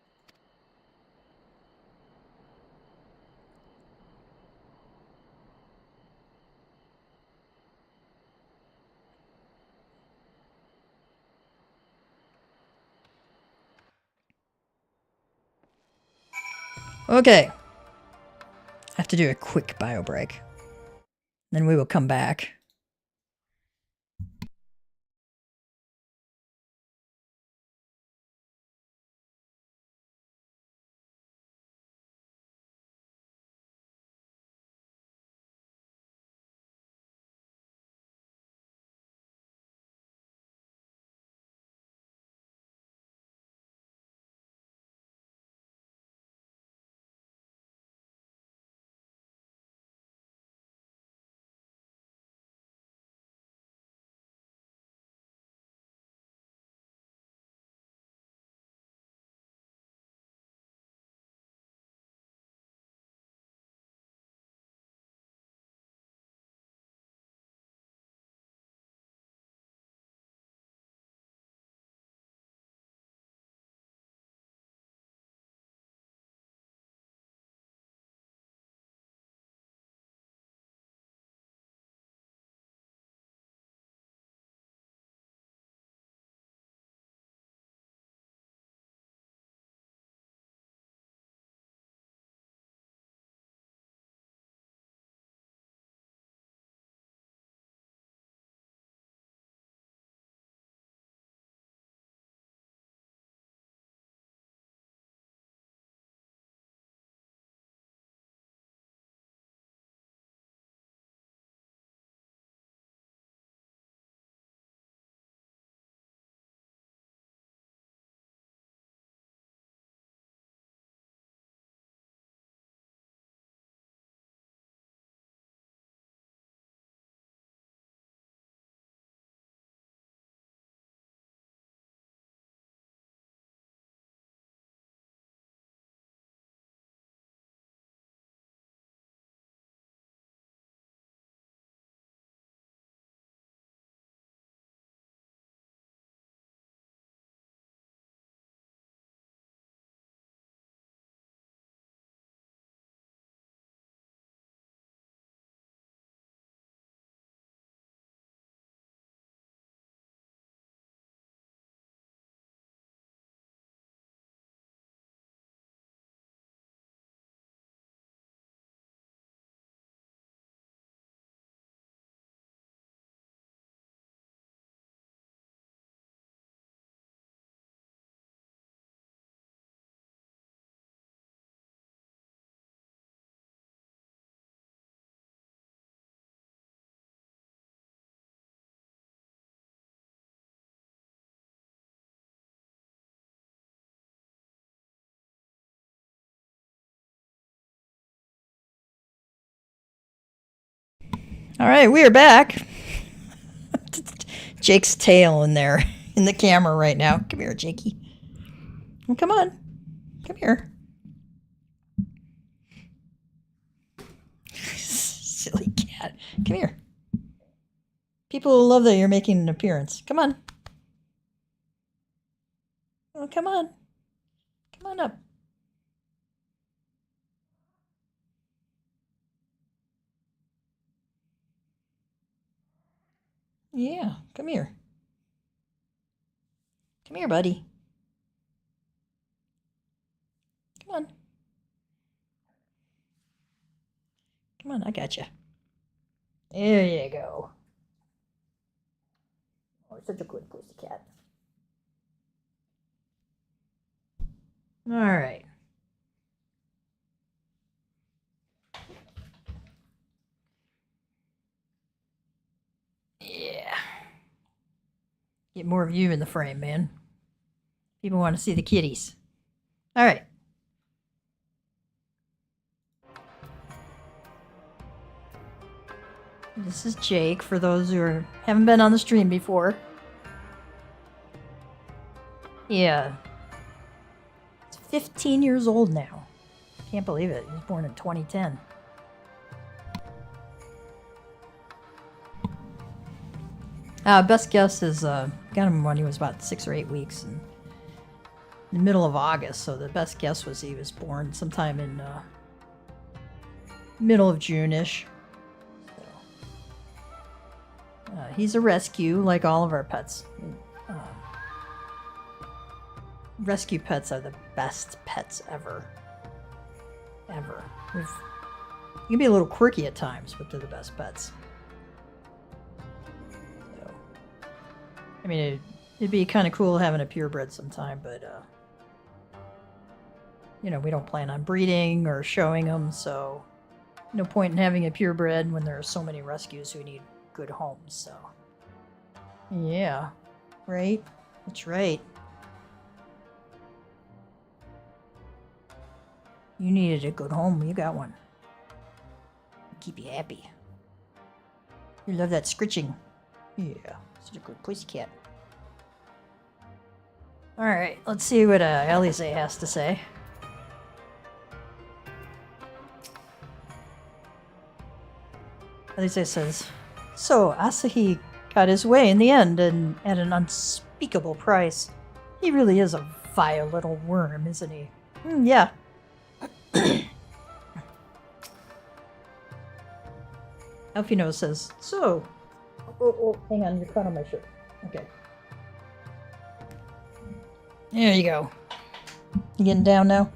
Okay. I have to do a quick bio break. Then we will come back. All right, we are back. Jake's tail in there, in the camera right now. Come here, Jakey. Well, come on. Come here. Silly cat. Come here. People will love that you're making an appearance. Come on. Oh, come on. Come on up. Yeah, come here. Come here, buddy. Come on. Come on, I got you. There you go. Oh, such a good pussycat. Alright. Yeah. Get more of you in the frame, man. People want to see the kitties. Alright. This is Jake, for those who haven't been on the stream before. Yeah. He's 15 years old now. Can't believe it. He was born in 2010. Best guess is, got him when he was about 6 or 8 weeks. In the middle of August, so the best guess was he was born sometime in middle of June-ish. He's a rescue, like all of our pets. Rescue pets are the best pets ever. Ever. You can be a little quirky at times, but they're the best pets. So, I mean, it'd be kind of cool having a purebred sometime, but, you know, we don't plan on breeding or showing them, so no point in having a purebred when there are so many rescues who need good homes, so. Yeah. Right? That's right. You needed a good home, you got one. Keep you happy. You love that scritching. Yeah, such a good pussycat. Alright, let's see what Elise has to say. Elise says, so Asahi got his way in the end, and at an unspeakable price. He really is a vile little worm, isn't he? Yeah. Elfino says, so... Oh, hang on, you're caught on my shirt. Okay. There you go. You getting down now?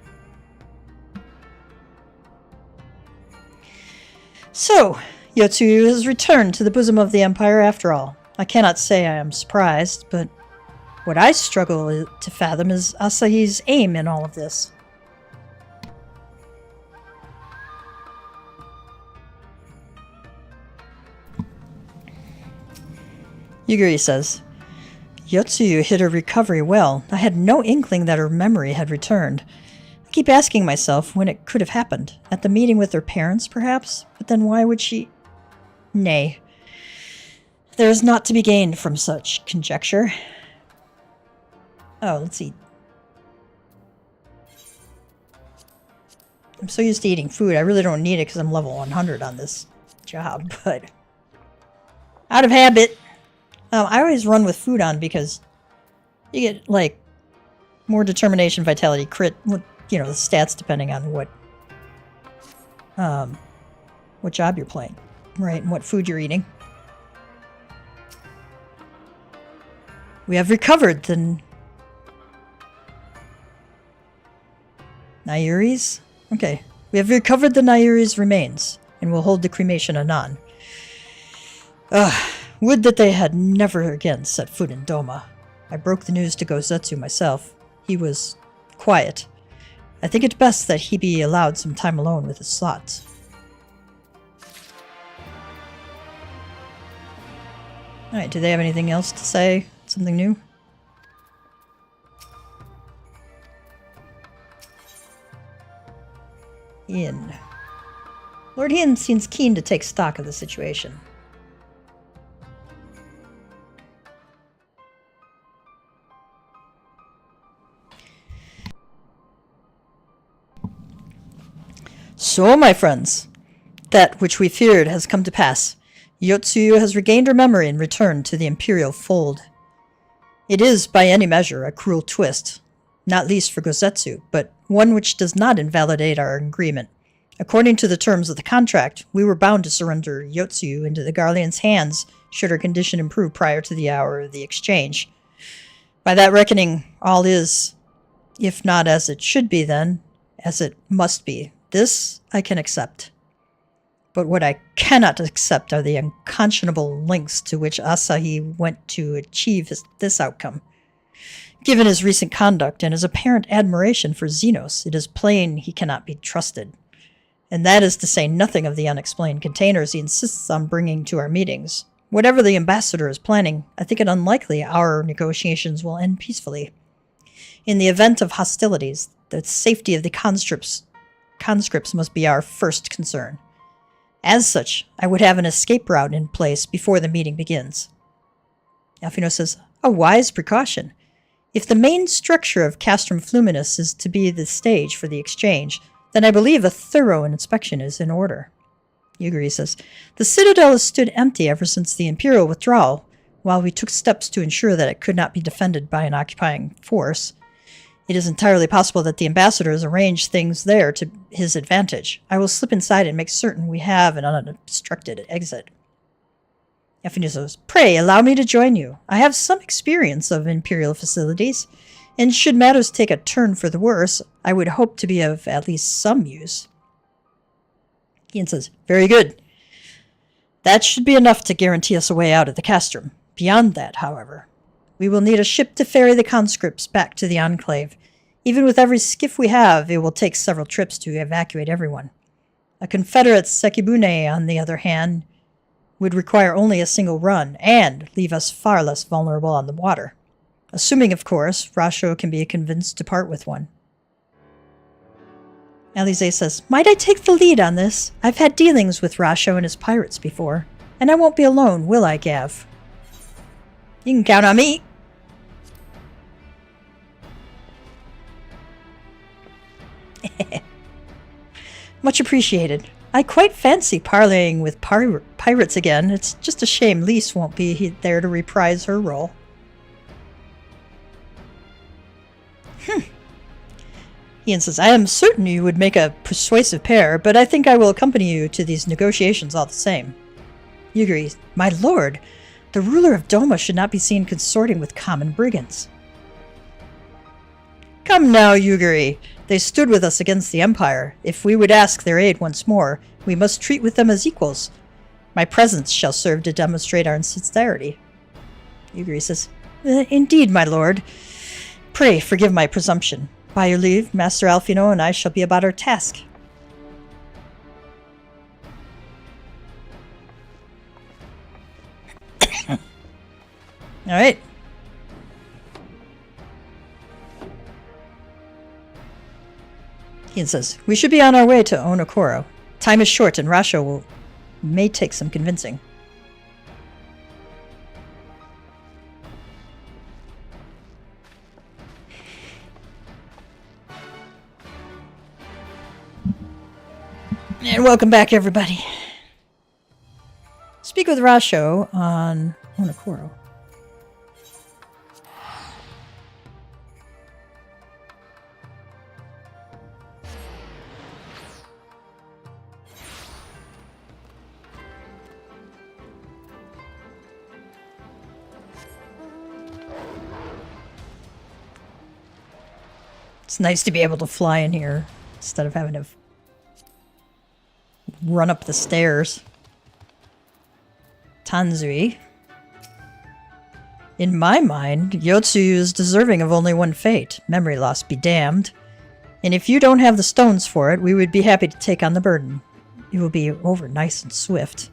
So, Yotsuyu has returned to the bosom of the Empire after all. I cannot say I am surprised, but what I struggle to fathom is Asahi's aim in all of this. Yuguri says, Yotsuyu hid her recovery well. I had no inkling that her memory had returned. I keep asking myself when it could have happened. At the meeting with her parents, perhaps? But then why would she... Nay. There is naught to be gained from such conjecture. Oh, let's see. I'm so used to eating food, I really don't need it because I'm level 100 on this job, but... Out of habit. I always run with food on because you get, like, more determination, vitality, crit, you know, the stats depending on what job you're playing, right, and what food you're eating. We have recovered the Nayuri's? Okay. We have recovered the Nayuri's remains, and will hold the cremation anon. Ugh. Would that they had never again set foot in Doma. I broke the news to Gosetsu myself. He was quiet. I think it best that he be allowed some time alone with his thoughts. Alright, do they have anything else to say? Something new? Ian. Lord Ian seems keen to take stock of the situation. So, my friends, that which we feared has come to pass. Yotsuyu has regained her memory and returned to the Imperial fold. It is, by any measure, a cruel twist, not least for Gosetsu, but one which does not invalidate our agreement. According to the terms of the contract, we were bound to surrender Yotsuyu into the Garlean's hands should her condition improve prior to the hour of the exchange. By that reckoning, all is, if not as it should be then, as it must be. This I can accept. But what I cannot accept are the unconscionable lengths to which Asahi went to achieve this outcome. Given his recent conduct and his apparent admiration for Xenos, it is plain he cannot be trusted. And that is to say nothing of the unexplained containers he insists on bringing to our meetings. Whatever the ambassador is planning, I think it unlikely our negotiations will end peacefully. In the event of hostilities, the safety of the conscripts must be our first concern. As such, I would have an escape route in place before the meeting begins. Alphino says, a wise precaution. If the main structure of Castrum Fluminus is to be the stage for the exchange, then I believe a thorough inspection is in order. Yugiri says, the citadel has stood empty ever since the Imperial withdrawal, while we took steps to ensure that it could not be defended by an occupying force. It is entirely possible that the ambassador has arranged things there to his advantage. I will slip inside and make certain we have an unobstructed exit. Alphino says, pray allow me to join you. I have some experience of Imperial facilities, and should matters take a turn for the worse, I would hope to be of at least some use. Ian says, very good. That should be enough to guarantee us a way out of the castrum. Beyond that, however, we will need a ship to ferry the conscripts back to the Enclave. Even with every skiff we have, it will take several trips to evacuate everyone. A Confederate Sekibune, on the other hand, would require only a single run, and leave us far less vulnerable on the water. Assuming, of course, Rasho can be convinced to part with one. Alize says, might I take the lead on this? I've had dealings with Rasho and his pirates before, and I won't be alone, will I, Gav? You can count on me. Much appreciated. I quite fancy parleying with pirates again. It's just a shame Lise won't be there to reprise her role. Ian says, I am certain you would make a persuasive pair, but I think I will accompany you to these negotiations all the same. Yugiri, my lord, the ruler of Doma should not be seen consorting with common brigands. Come now, Yugiri. They stood with us against the Empire. If we would ask their aid once more, we must treat with them as equals. My presence shall serve to demonstrate our sincerity. Yugiri says, indeed, my lord. Pray forgive my presumption. By your leave, Master Alphino and I shall be about our task. All right. Ian says, we should be on our way to Onokoro. Time is short and Rasho may take some convincing. And welcome back, everybody. Speak with Rasho on Onokoro. It's nice to be able to fly in here instead of having to run up the stairs. Tanzui. In my mind, Yotsuyu is deserving of only one fate. Memory loss be damned. And if you don't have the stones for it, we would be happy to take on the burden. It will be over nice and swift.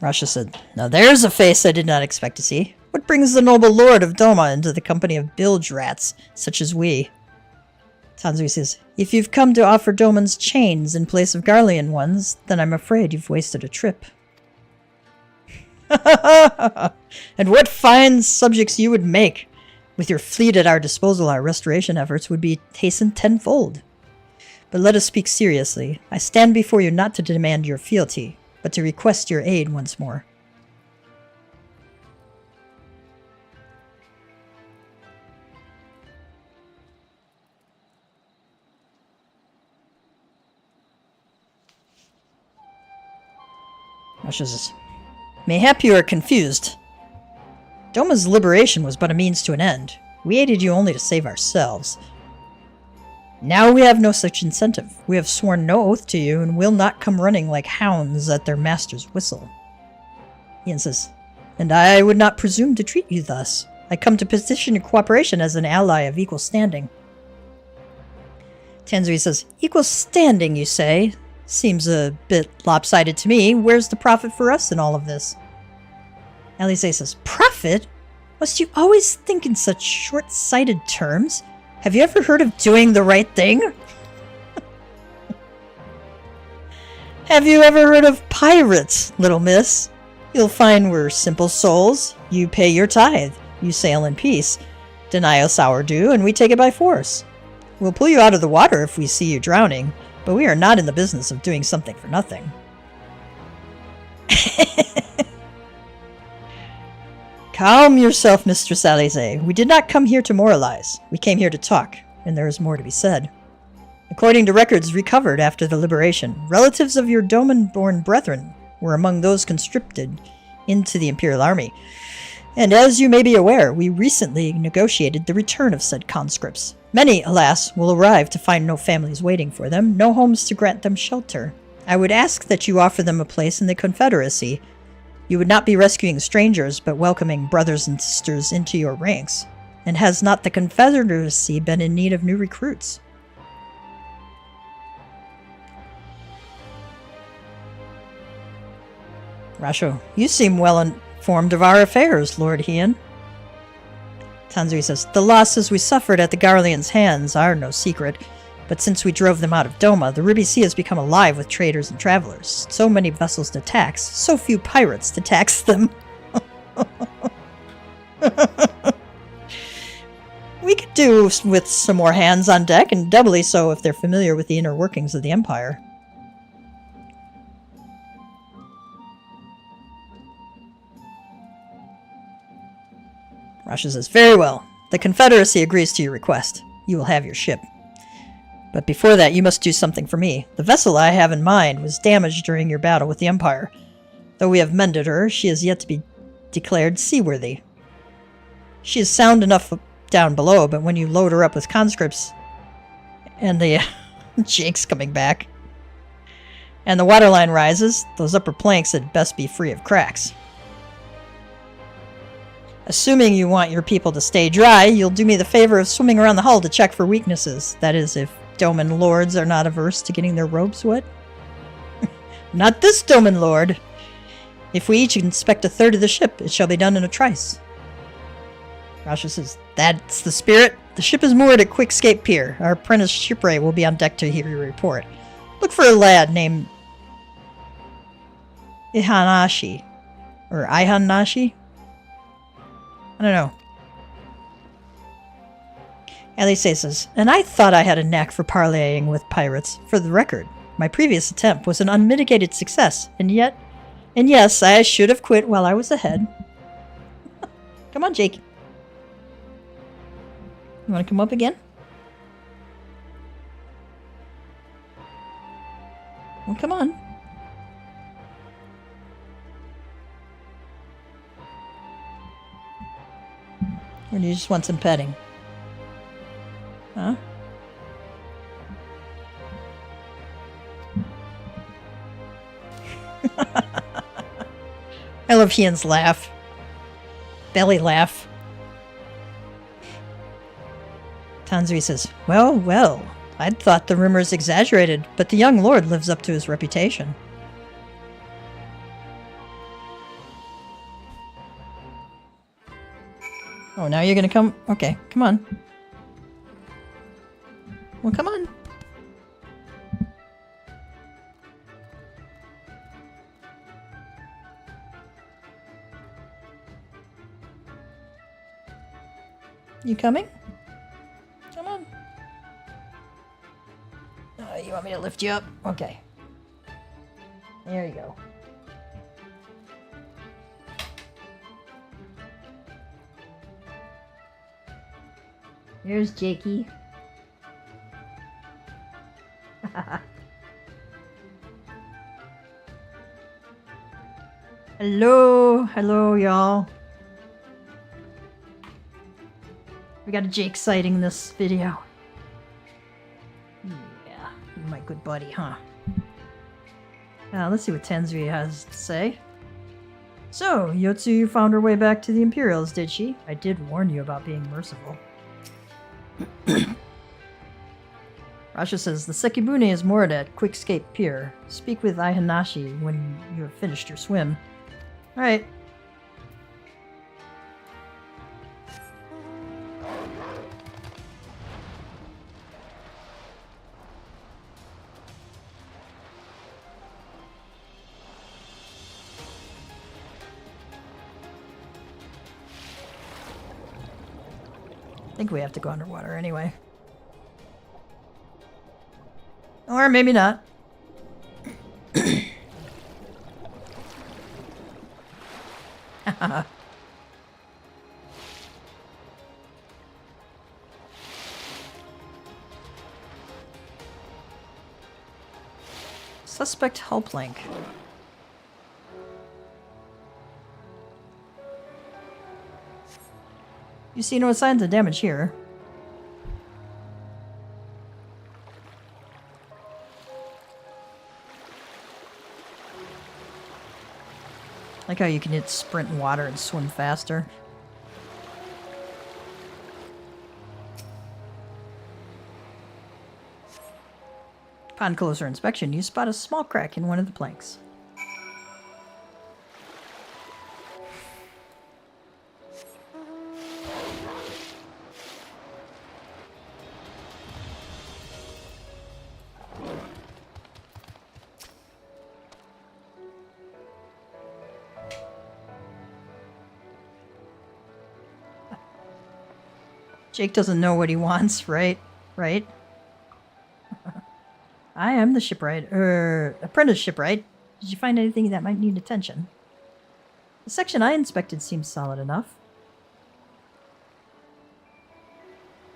Rasha said, now there's a face I did not expect to see. What brings the noble lord of Doma into the company of bilge rats, such as we? Tanzui says, if you've come to offer Doman's chains in place of Garlean ones, then I'm afraid you've wasted a trip. And what fine subjects you would make! With your fleet at our disposal, our restoration efforts would be hastened tenfold. But let us speak seriously. I stand before you not to demand your fealty, but to request your aid once more. Rasha says, Mayhap you are confused. Doma's liberation was but a means to an end. We aided you only to save ourselves. Now we have no such incentive. We have sworn no oath to you and will not come running like hounds at their master's whistle. Ian says, and I would not presume to treat you thus. I come to petition your cooperation as an ally of equal standing. Tanzui says, equal standing, you say? Seems a bit lopsided to me. Where's the profit for us in all of this? Alice says, profit? Must you always think in such short-sighted terms? Have you ever heard of doing the right thing? Have you ever heard of pirates, little miss? You'll find we're simple souls. You pay your tithe. You sail in peace. Deny us our due, and we take it by force. We'll pull you out of the water if we see you drowning, but we are not in the business of doing something for nothing. Calm yourself, Mistress Alize. We did not come here to moralize. We came here to talk, and there is more to be said. According to records recovered after the liberation, relatives of your Doman-born brethren were among those conscripted into the Imperial Army. And as you may be aware, we recently negotiated the return of said conscripts. Many, alas, will arrive to find no families waiting for them, no homes to grant them shelter. I would ask that you offer them a place in the Confederacy. You would not be rescuing strangers, but welcoming brothers and sisters into your ranks. And has not the Confederacy been in need of new recruits? Rasho, you seem well informed of our affairs, Lord Hien. Tanzui says, the losses we suffered at the Garlean's hands are no secret, but since we drove them out of Doma, the Ruby Sea has become alive with traders and travelers. So many vessels to tax, so few pirates to tax them. We could do with some more hands on deck, and doubly so if they're familiar with the inner workings of the Empire. Rasha says, very well. The Confederacy agrees to your request. You will have your ship. But before that, you must do something for me. The vessel I have in mind was damaged during your battle with the Empire. Though we have mended her, she is yet to be declared seaworthy. She is sound enough down below, but when you load her up with conscripts, and the Jake's coming back, and the waterline rises, those upper planks had best be free of cracks. Assuming you want your people to stay dry, you'll do me the favor of swimming around the hull to check for weaknesses. That is, if Doman lords are not averse to getting their robes wet. Not this Doman lord! If we each inspect a third of the ship, it shall be done in a trice. Rasha says, that's the spirit. The ship is moored at Quickscape Pier. Our apprentice shipwright will be on deck to hear your report. Look for a lad named Ihanashi. Or Ihanashi? I don't know. Alice says, and I thought I had a knack for parleying with pirates. For the record, my previous attempt was an unmitigated success, and yes, I should have quit while I was ahead. Come on, Jake. You want to come up again? Well, come on. Or do you just want some petting? Huh? I love Hien's laugh. Belly laugh. Tanzui says, well, well, I'd thought the rumors exaggerated, but the young lord lives up to his reputation. Oh, now you're gonna come? Okay, come on. Well, come on. You coming? Come on. You want me to lift you up? Okay. There you go. Here's Jakey. Hello, hello, y'all. We got a Jake sighting in this video. Yeah, my good buddy, huh? Let's see what Tenzui has to say. So, Yotsu found her way back to the Imperials, did she? I did warn you about being merciful. Rasha says, the Sekibune is moored at Quickscape Pier. Speak with Ihanashi when you have finished your swim. Alright. I think we have to go underwater anyway. Or maybe not. Suspect help link. You see no signs of damage here. Like how you can hit sprint in water and swim faster. Upon closer inspection, you spot a small crack in one of the planks. Jake doesn't know what he wants, right? Right? I am the shipwright, apprentice shipwright. Did you find anything that might need attention? The section I inspected seems solid enough.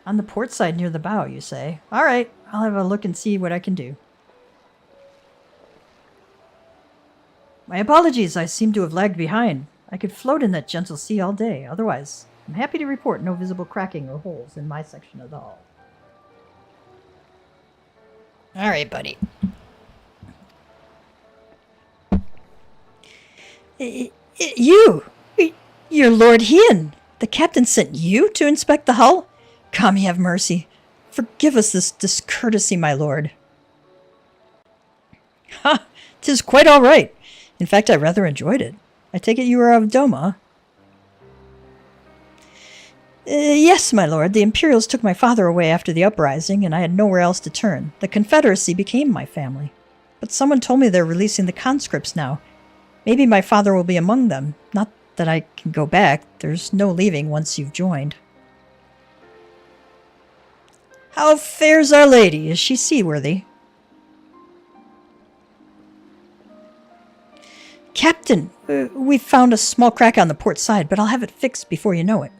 On the port side near the bow, you say? Alright, I'll have a look and see what I can do. My apologies, I seem to have lagged behind. I could float in that gentle sea all day, otherwise, I'm happy to report no visible cracking or holes in my section of the hull. Alright, buddy. You're Lord Hien. The captain sent you to inspect the hull? Kami have mercy. Forgive us this discourtesy, my lord. Ha! 'Tis quite all right. In fact, I rather enjoyed it. I take it you are of Doma? Yes, my lord. The Imperials took my father away after the uprising, and I had nowhere else to turn. The Confederacy became my family. But someone told me they're releasing the conscripts now. Maybe my father will be among them. Not that I can go back. There's no leaving once you've joined. How fares Our Lady? Is she seaworthy? Captain, we've found a small crack on the port side, but I'll have it fixed before you know it.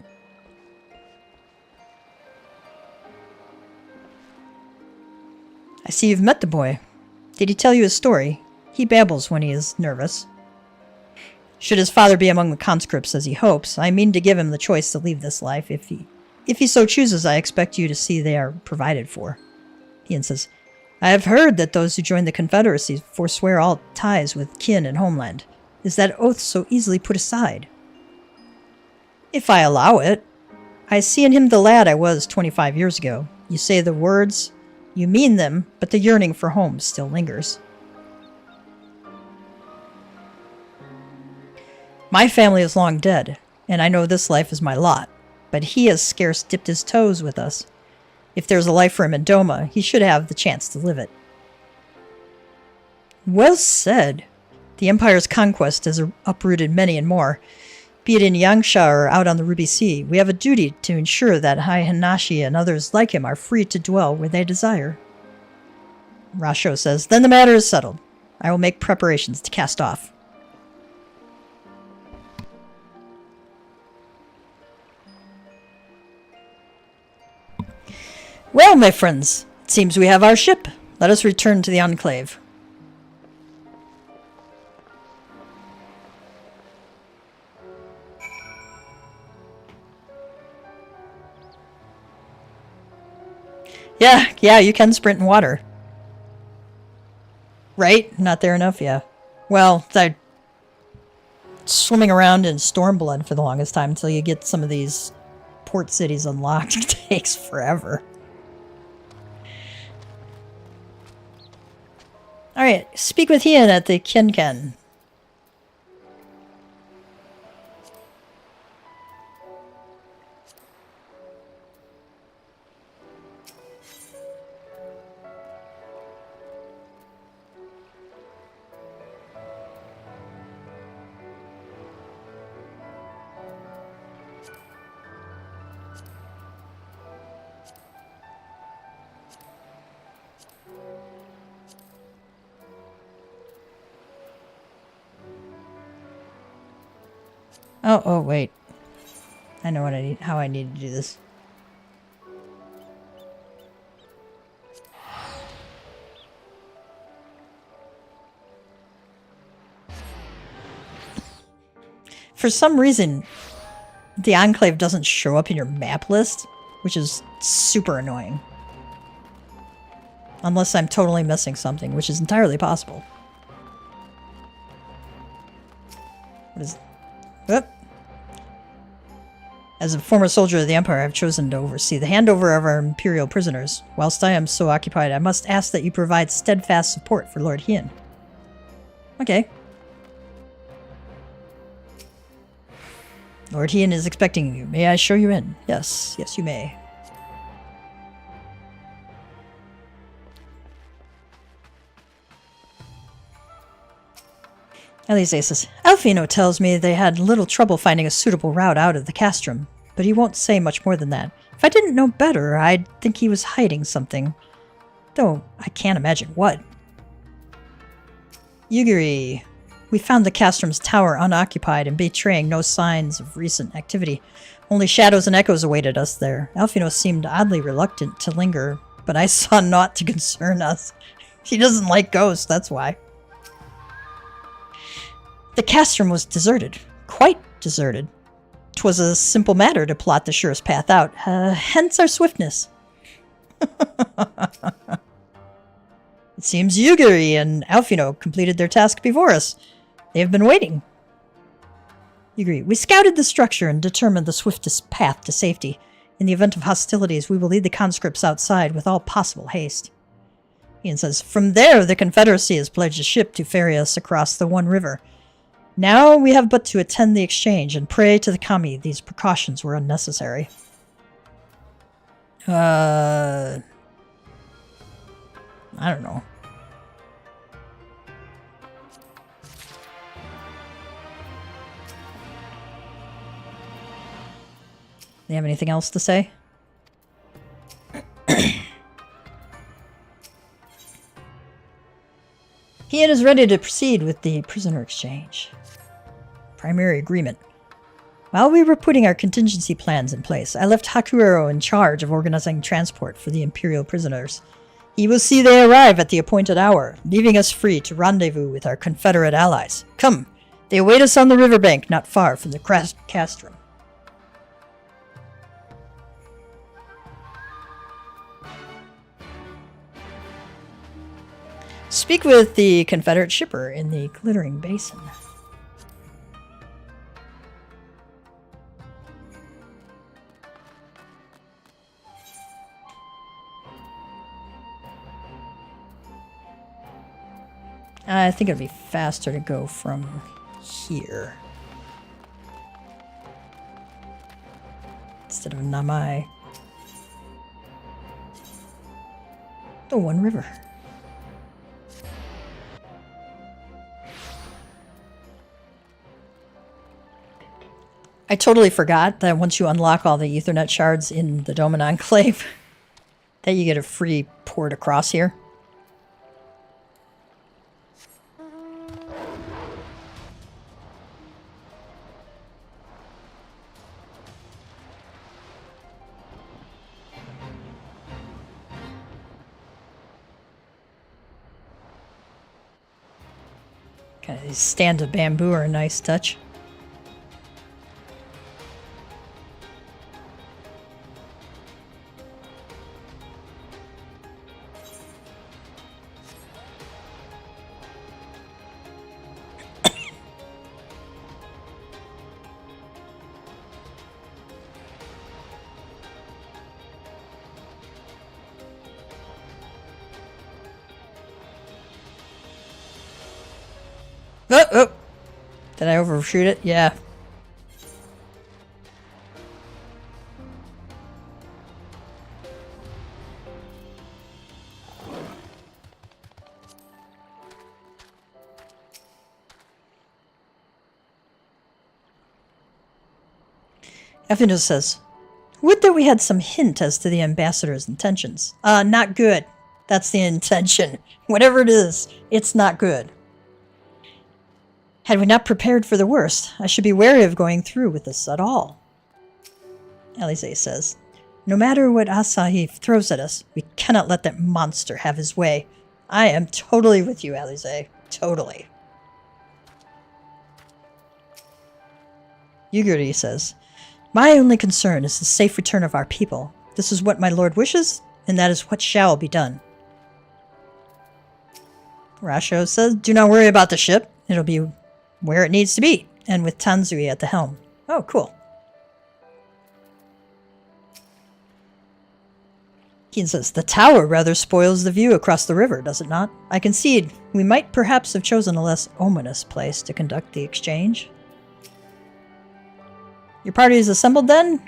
I see you've met the boy. Did he tell you his story? He babbles when he is nervous. Should his father be among the conscripts as he hopes, I mean to give him the choice to leave this life. If he so chooses, I expect you to see they are provided for. Ian says, I have heard that those who join the Confederacy forswear all ties with kin and homeland. Is that oath so easily put aside? If I allow it. I see in him the lad I was 25 years ago. You say the words, you mean them, but the yearning for home still lingers. My family is long dead, and I know this life is my lot, but he has scarce dipped his toes with us. If there's a life for him in Doma, he should have the chance to live it. Well said. The Empire's conquest has uprooted many and more. Be it in Yangsha or out on the Ruby Sea, we have a duty to ensure that Hanashi and others like him are free to dwell where they desire. Rasho says, then the matter is settled. I will make preparations to cast off. Well, my friends, it seems we have our ship. Let us return to the Enclave. Yeah, you can sprint in water. Right? Not there enough? Yeah. Well, I swimming around in Stormblood for the longest time until you get some of these port cities unlocked. It takes forever. Alright, speak with Ian at the Kenken. Oh, wait. I know what I need, how I need to do this. For some reason, the Enclave doesn't show up in your map list, which is super annoying. Unless I'm totally missing something, which is entirely possible. What is... Oop. As a former soldier of the Empire, I've chosen to oversee the handover of our Imperial prisoners. Whilst I am so occupied, I must ask that you provide steadfast support for Lord Hien. Okay. Lord Hien is expecting you. May I show you in? Yes, you may. Elise says, Alfino tells me they had little trouble finding a suitable route out of the castrum, but he won't say much more than that. If I didn't know better, I'd think he was hiding something. Though I can't imagine what. Yugiri, we found the castrum's tower unoccupied and betraying no signs of recent activity. Only shadows and echoes awaited us there. Alfino seemed oddly reluctant to linger, but I saw naught to concern us. He doesn't like ghosts, that's why. The castrum was deserted. Quite deserted. 'Twas a simple matter to plot the surest path out, hence our swiftness. It seems Yugiri and Alfino completed their task before us. They have been waiting. Yugiri, we scouted the structure and determined the swiftest path to safety. In the event of hostilities, we will lead the conscripts outside with all possible haste. Ian says, from there, the Confederacy has pledged a ship to ferry us across the One River. Now we have but to attend the exchange and pray to the kami these precautions were unnecessary. I don't know. Do you have anything else to say? Hien is ready to proceed with the prisoner exchange. Primary agreement. While we were putting our contingency plans in place, I left Hakuero in charge of organizing transport for the Imperial prisoners. He will see they arrive at the appointed hour, leaving us free to rendezvous with our Confederate allies. Come, they await us on the riverbank not far from the castrum. Speak with the Confederate shipper in the Glittering Basin. I think it'd be faster to go from here instead of Namai. The One River. I totally forgot that once you unlock all the Ethernet shards in the Doman Enclave, that you get a free port across here. Kind of these stands of bamboo are a nice touch. Oh, oh. Did I overshoot it? Yeah. Elfino says, would that we had some hint as to the ambassador's intentions. Not good. That's the intention. Whatever it is, it's not good. Had we not prepared for the worst, I should be wary of going through with this at all. Alize says, no matter what Asahi throws at us, we cannot let that monster have his way. I am totally with you, Alize. Totally. Yuguri says, my only concern is the safe return of our people. This is what my lord wishes, and that is what shall be done. Rasho says, do not worry about the ship. It'll be where it needs to be, and with Tanzui at the helm. Oh, cool. Keen says, the tower rather spoils the view across the river, does it not? I concede we might perhaps have chosen a less ominous place to conduct the exchange. Your party is assembled then?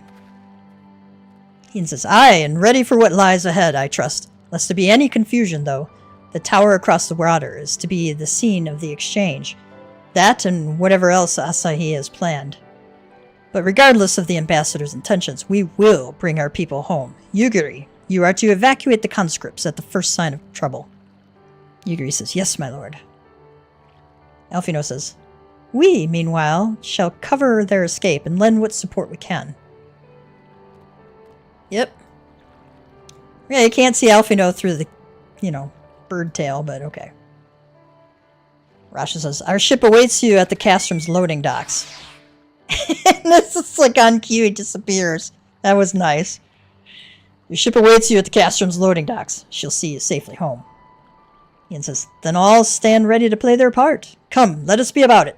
Keen says, aye, and ready for what lies ahead, I trust. Lest there be any confusion, though, the tower across the water is to be the scene of the exchange. That and whatever else Asahi has planned. But regardless of the ambassador's intentions, we will bring our people home. Yuguri, you are to evacuate the conscripts at the first sign of trouble. Yuguri says, yes, my lord. Elfino says, we, meanwhile, shall cover their escape and lend what support we can. Yep. Yeah, you can't see Elfino through the, bird tail, but okay. Rasha says, our ship awaits you at the Castrom's loading docks. And this is like on cue, he disappears. That was nice. Your ship awaits you at the Castrom's loading docks. She'll see you safely home. Ian says, then all stand ready to play their part. Come, let us be about it.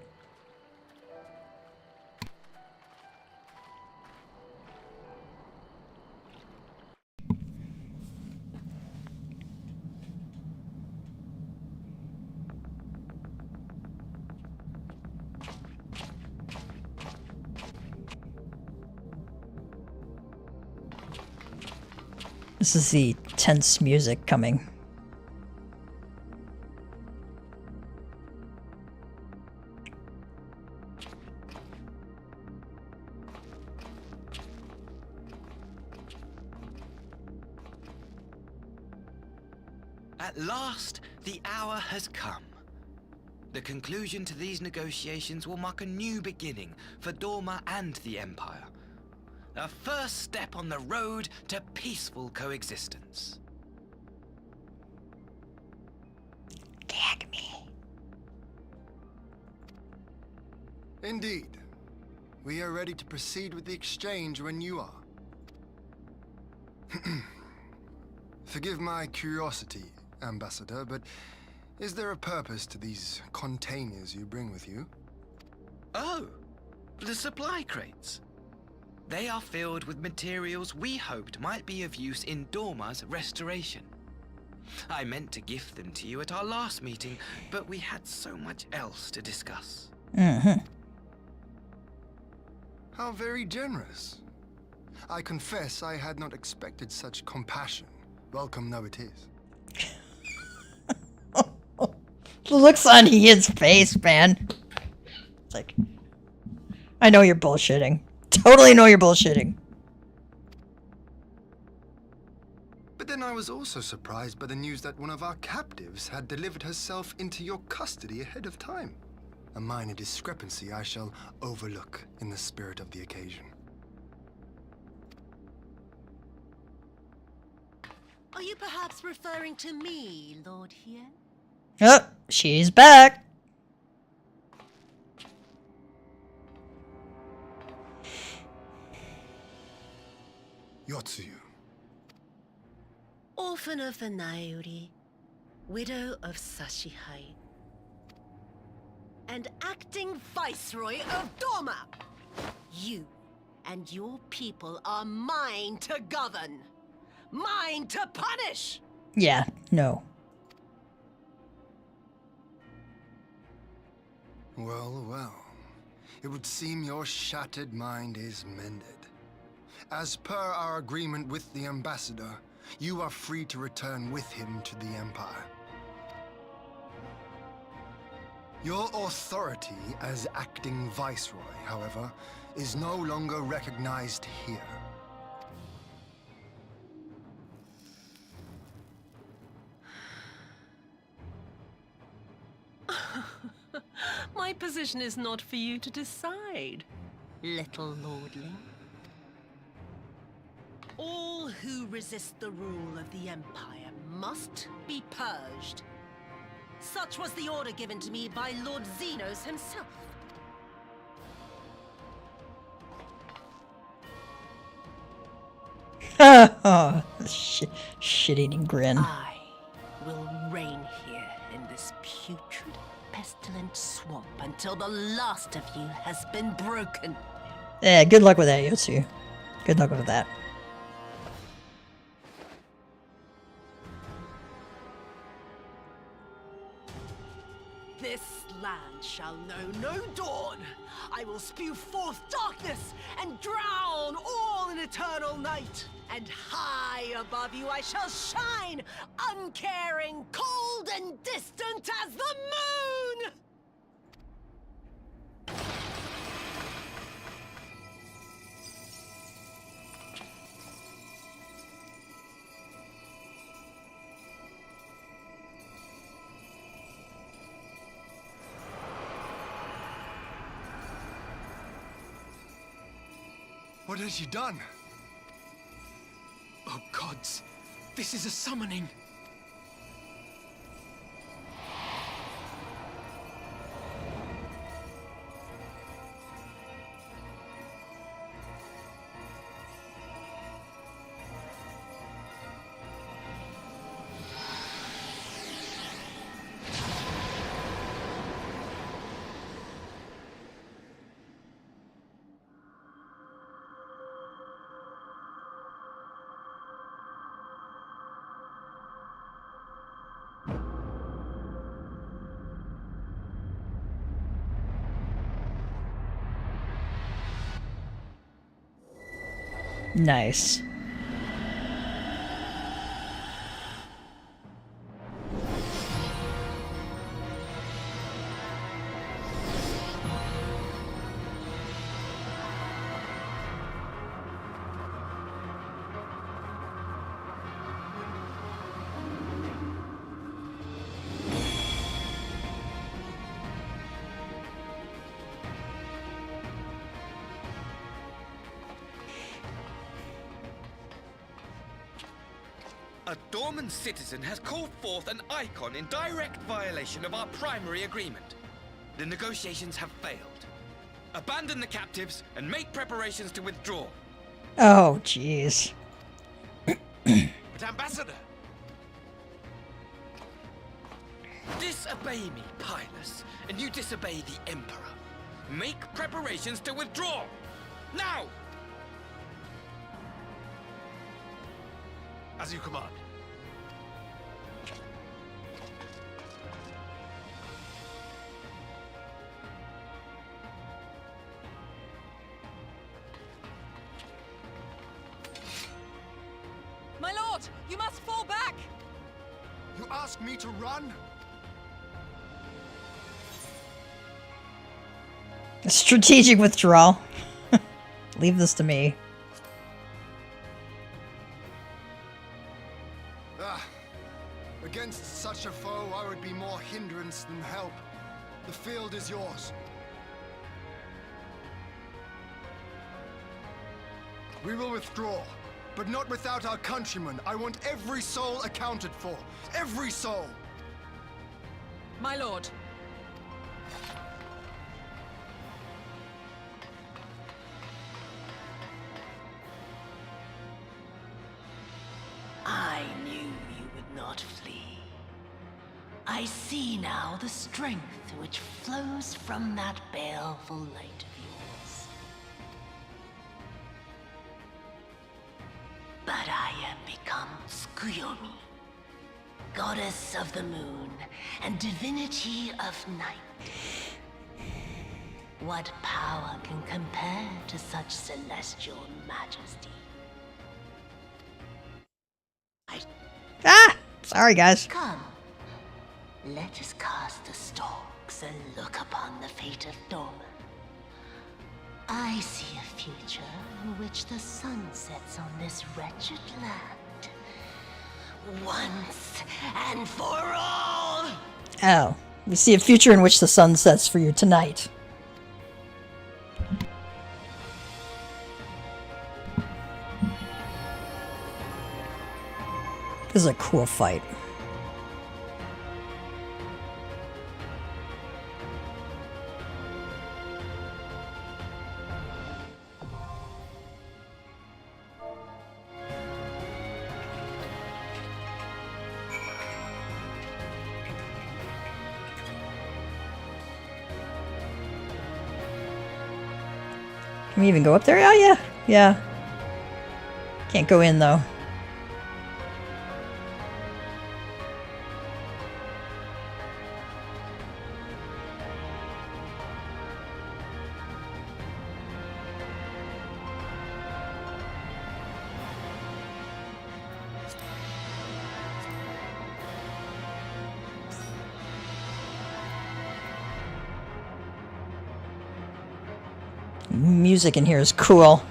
This is the tense music coming. At last, the hour has come. The conclusion to these negotiations will mark a new beginning for Dorma and the Empire. A first step on the road to peaceful coexistence. Gag me. Indeed. We are ready to proceed with the exchange when you are. Forgive my curiosity, Ambassador, but is there a purpose to these containers you bring with you? Oh, the supply crates. They are filled with materials we hoped might be of use in Dorma's restoration. I meant to gift them to you at our last meeting, but we had so much else to discuss. Mm-hmm. How very generous. I confess I had not expected such compassion. Welcome though it is. The looks on Ian's face, man. It's like, I know you're bullshitting. Totally know you're bullshitting. But then I was also surprised by the news that one of our captives had delivered herself into your custody ahead of time. A minor discrepancy I shall overlook in the spirit of the occasion. Are you perhaps referring to me, Lord Hien? Oh, she's back. Yotsuyu. Orphan of the Nairi, widow of Sashihai, and acting Viceroy of Dorma. You and your people are mine to govern, mine to punish. Yeah, no. Well, well. It would seem your shattered mind is mended. As per our agreement with the ambassador, you are free to return with him to the Empire. Your authority as acting viceroy, however, is no longer recognized here. My position is not for you to decide, little lordling. All who resist the rule of the Empire must be purged. Such was the order given to me by Lord Xenos himself. Oh, shit-eating grin. I will reign here in this putrid, pestilent swamp until the last of you has been broken. Yeah, good luck with that, Yotsu. Good luck with that. This land shall know no dawn. I will spew forth darkness and drown all in eternal night. And high above you I shall shine, uncaring, cold and distant as the moon! What has you done? Oh gods, this is a summoning. Nice. A Dorman citizen has called forth an icon in direct violation of our primary agreement. The negotiations have failed. Abandon the captives and make preparations to withdraw. Oh, jeez. But Ambassador! Disobey me, Pilus, and you disobey the Emperor. Make preparations to withdraw! Now! As you command. My lord, you must fall back! You ask me to run? A strategic withdrawal. Leave this to me. Against such a foe, I would be more hindrance than help. The field is yours. We will withdraw, but not without our countrymen. I want every soul accounted for. Every soul! My lord. I knew you would not flee. I see now the strength which flows from that baleful light of yours. But I am become Tsukuyomi, goddess of the moon and divinity of night. What power can compare to such celestial majesty? Ah! Sorry, guys. Come, let us cast the stalks and look upon the fate of Dorma. I see a future in which the sun sets on this wretched land. Once and for all! Oh, we see a future in which the sun sets for you tonight. This is a cool fight. Can we even go up there? Oh, yeah. Yeah. Can't go in, though. Music in here is cool.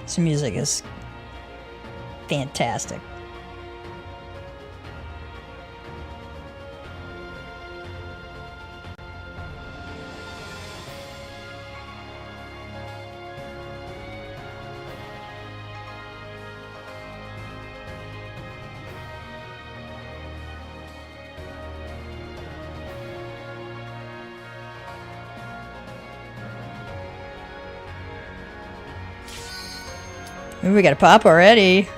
This music is fantastic. Ooh, we got a pop already.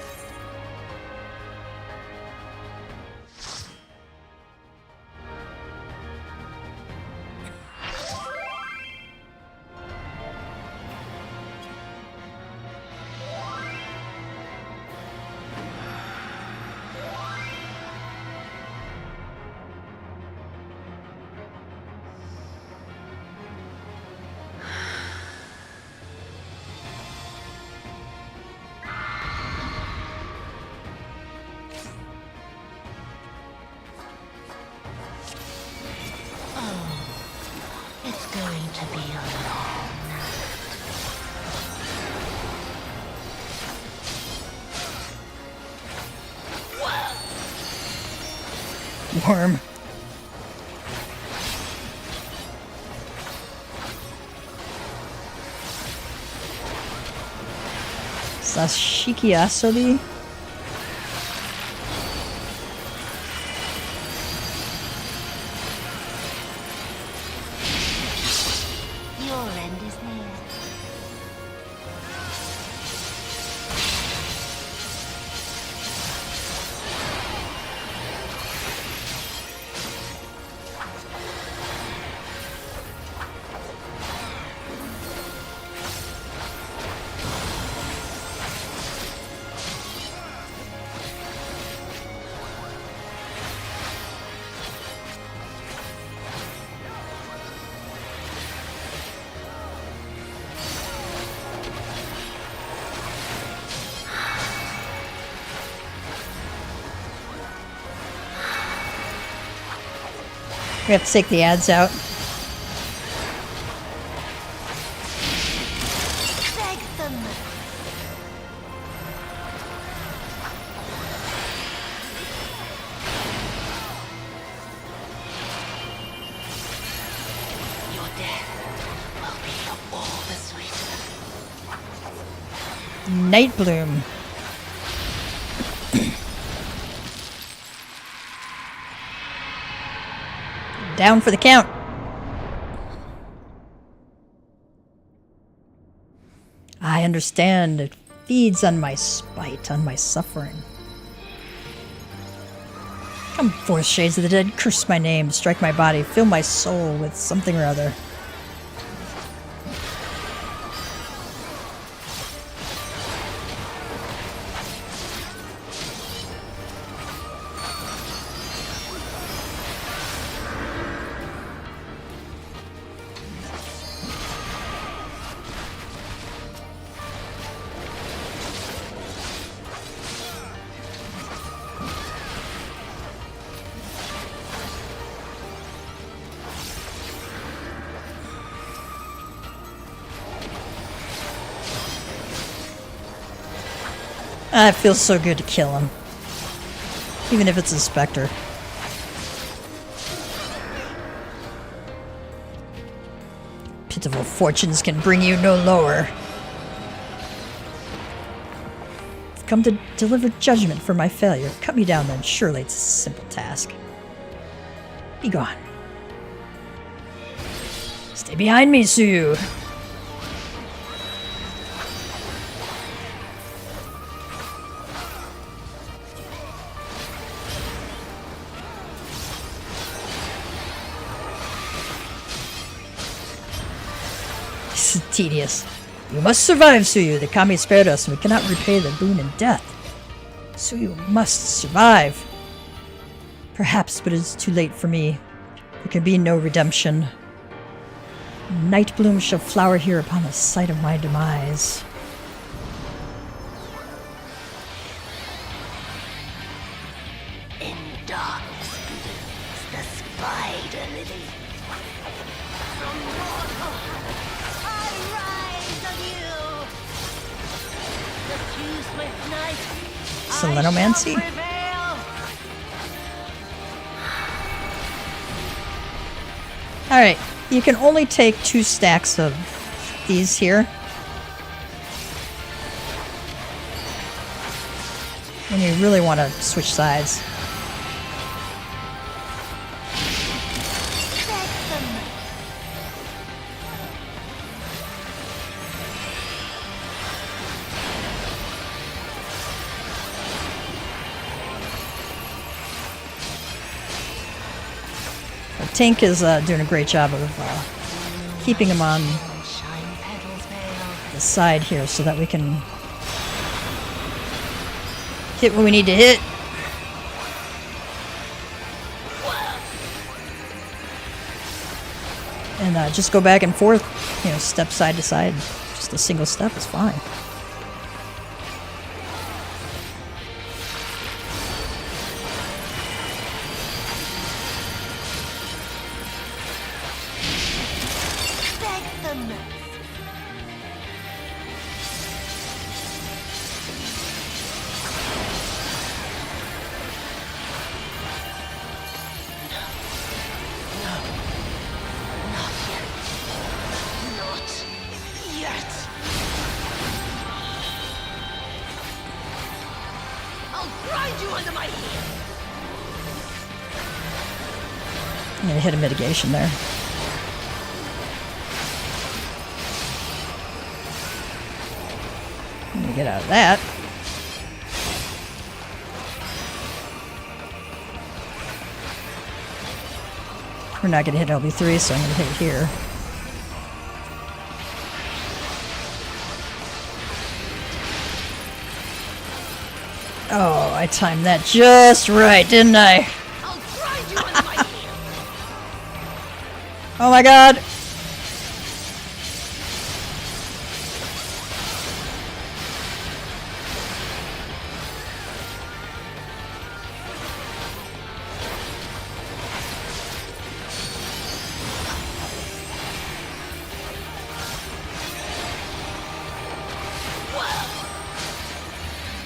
It's going to be a long night. Worm. Sashiki Asobi. Your end is near. We have to take the ads out. Beg them. Night Bloom. Down for the count. I understand. It feeds on my spite, on my suffering. Come forth, shades of the dead, curse my name, strike my body, fill my soul with something or other. It feels so good to kill him. Even if it's a specter. Pitiful fortunes can bring you no lower. I've come to deliver judgment for my failure. Cut me down then, surely it's a simple task. Be gone. Stay behind me, Tsuyu. This is tedious. You must survive, Tsuyu. The kami spared us, and we cannot repay the boon in death. Tsuyu must survive. Perhaps, but it is too late for me. There can be no redemption. Night bloom shall flower here upon the sight of my demise. In darkness blooms the spider lily. From mortal, I rise anew. The few swift night, Selenomancy? I shall prevail. Alright, you can only take 2 stacks of these here. When you really want to switch sides. Tank is doing a great job of keeping him on the side here so that we can hit what we need to hit. And just go back and forth, you know, step side to side. Just a single step is fine. I'm gonna hit a mitigation there. Let me get out of that. We're not gonna hit LB3, so I'm gonna hit it here. Oh, I timed that just right, didn't I? Oh my god!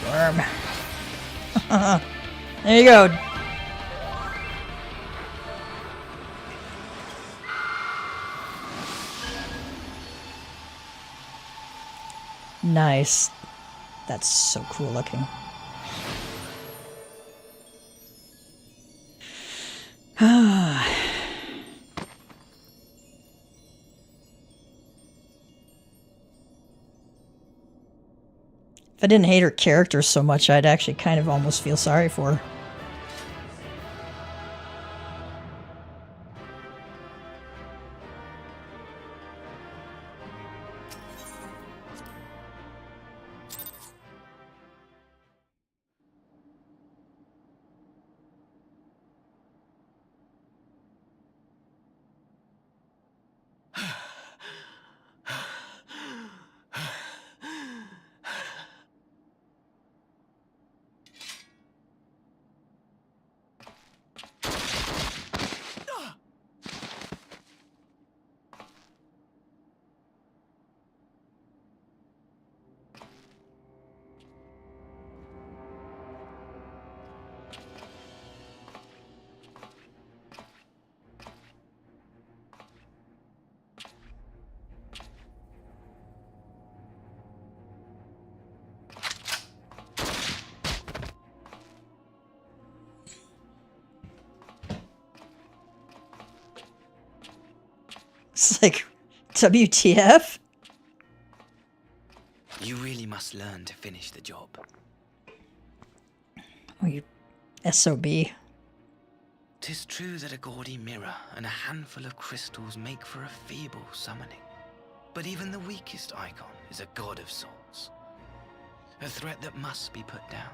Worm. There you go. Nice. That's so cool looking. If I didn't hate her character so much, I'd actually kind of almost feel sorry for her. It's like, WTF? You really must learn to finish the job. Oh, you SOB. 'Tis true that a gaudy mirror and a handful of crystals make for a feeble summoning. But even the weakest icon is a god of sorts. A threat that must be put down.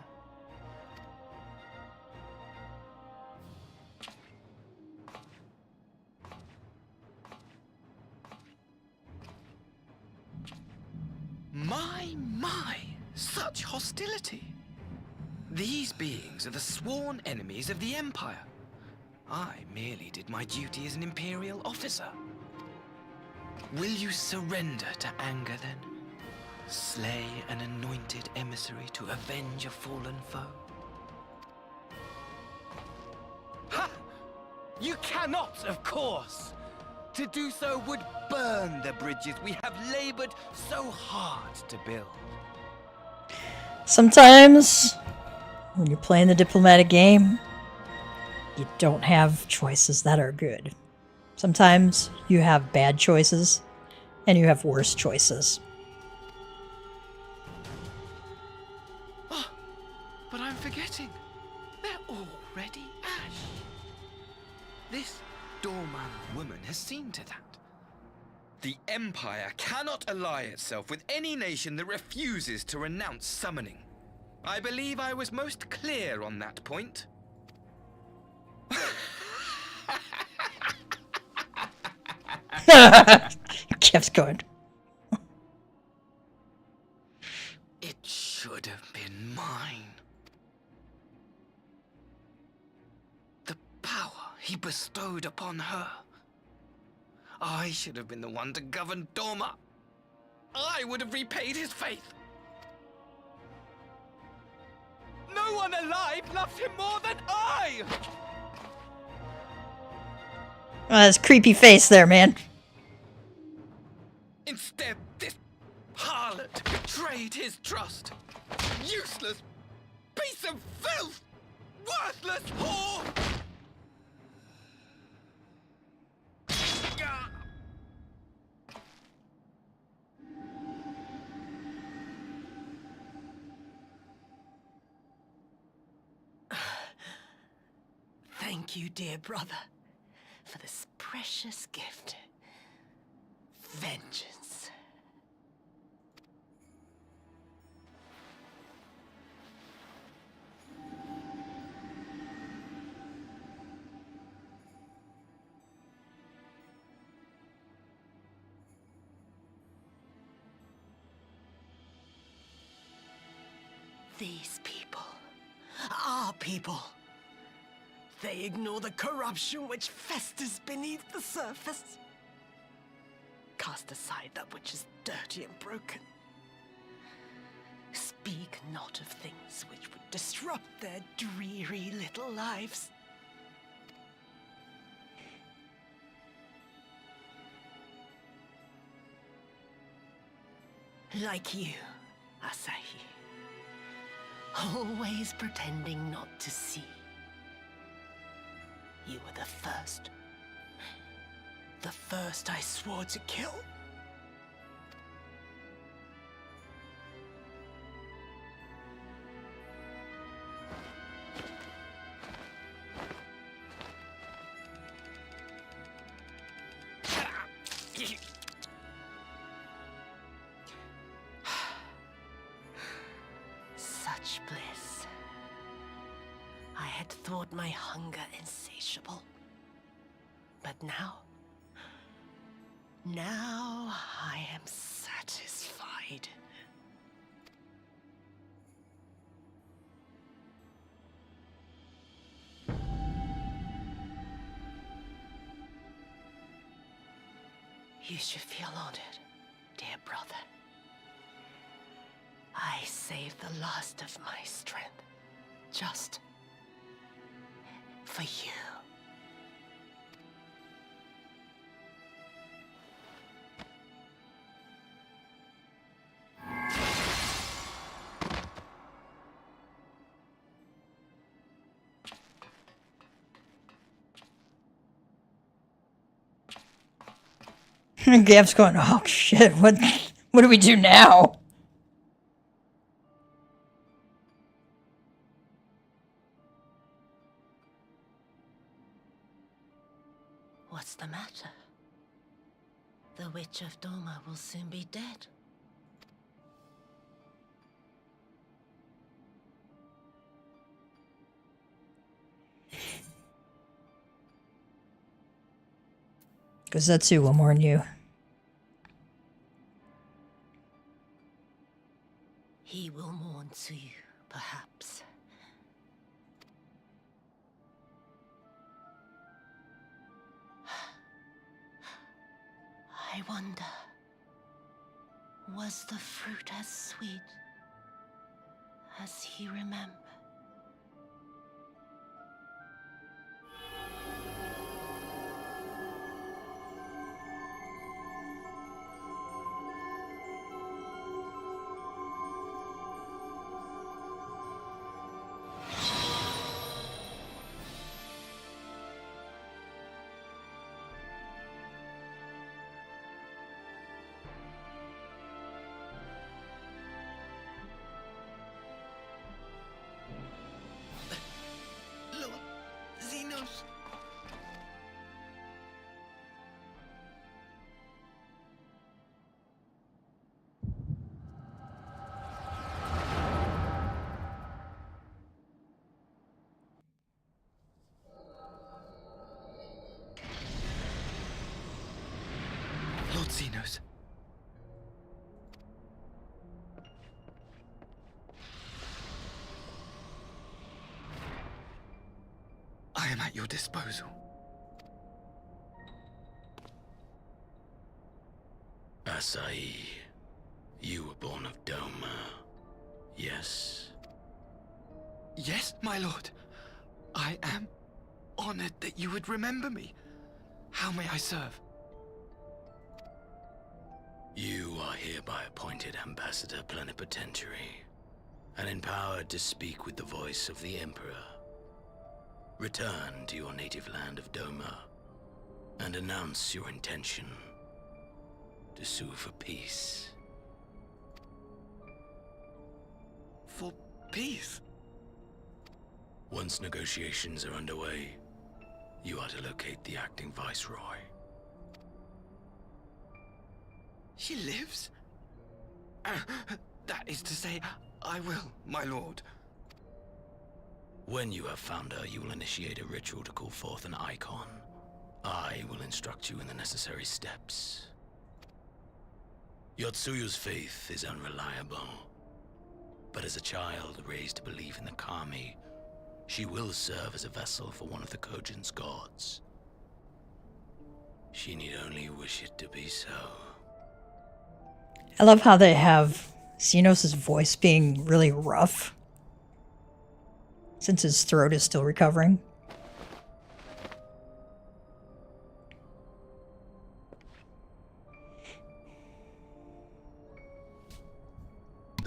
My, such hostility! These beings are the sworn enemies of the Empire. I merely did my duty as an Imperial officer. Will you surrender to anger then? Slay an anointed emissary to avenge a fallen foe? Ha! You cannot, of course! To do so would burn the bridges we have labored so hard to build. Sometimes, when you're playing the diplomatic game, you don't have choices that are good. Sometimes you have bad choices, and you have worse choices. Oh, but I'm forgetting. They're already ash. This Dorman woman has seen to that. The Empire cannot ally itself with any nation that refuses to renounce summoning. I believe I was most clear on that point. Kept going. It should have been mine. The power he bestowed upon her. I should have been the one to govern Doma. I would have repaid his faith. No one alive loves him more than I! Oh, that's creepy face there, man. Instead, this harlot betrayed his trust. Useless piece of filth! Worthless whore! Thank you, dear brother, for this precious gift. Vengeance. These people, our people, they ignore the corruption which festers beneath the surface. Cast aside that which is dirty and broken. Speak not of things which would disrupt their dreary little lives. Like you, Asahi. always pretending not to see. You were the first. The first I swore to kill. Such bliss. I had thought my hunger insatiable. But now I am satisfied. You should feel honored, dear brother. I saved the last of my strength, just for you. Gav's going, oh shit, what do we do now? What's the matter? The Witch of Doma will soon be dead. Gosetsu will mourn you. He will mourn Tsuyu, perhaps. I wonder, was the fruit as sweet as he remembered? Lord Xenos. I am at your disposal. Asai, you were born of Doma, yes? Yes, my lord. I am honored that you would remember me. How may I serve? You are hereby appointed Ambassador Plenipotentiary, and empowered to speak with the voice of the Emperor. Return to your native land of Doma, and announce your intention to sue for peace. For peace? Once negotiations are underway, you are to locate the acting Viceroy. She lives? That is to say, I will, my lord. When you have found her, you will initiate a ritual to call forth an icon. I will instruct you in the necessary steps. Yotsuyu's faith is unreliable, but as a child raised to believe in the Kami, she will serve as a vessel for one of the Kojin's gods. She need only wish it to be so. I love how they have Xenos' voice being really rough, since his throat is still recovering.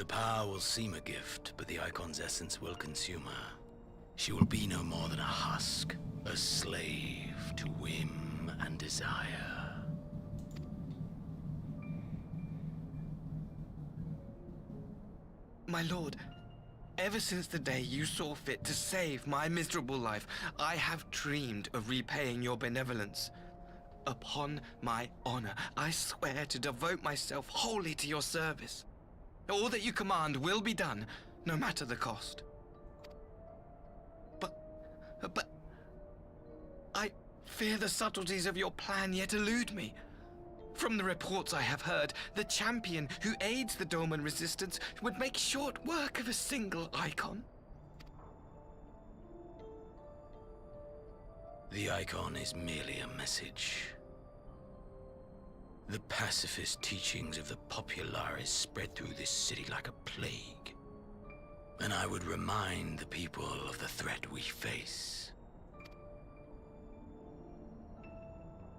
The power will seem a gift, but the Icon's essence will consume her. She will be no more than a husk, a slave to whim and desire. My lord, ever since the day you saw fit to save my miserable life, I have dreamed of repaying your benevolence. Upon my honor, I swear to devote myself wholly to your service. All that you command will be done, no matter the cost. But I fear the subtleties of your plan yet elude me. From the reports I have heard, the champion who aids the Doman resistance would make short work of a single icon. The Icon is merely a message. The pacifist teachings of the Populares spread through this city like a plague. And I would remind the people of the threat we face.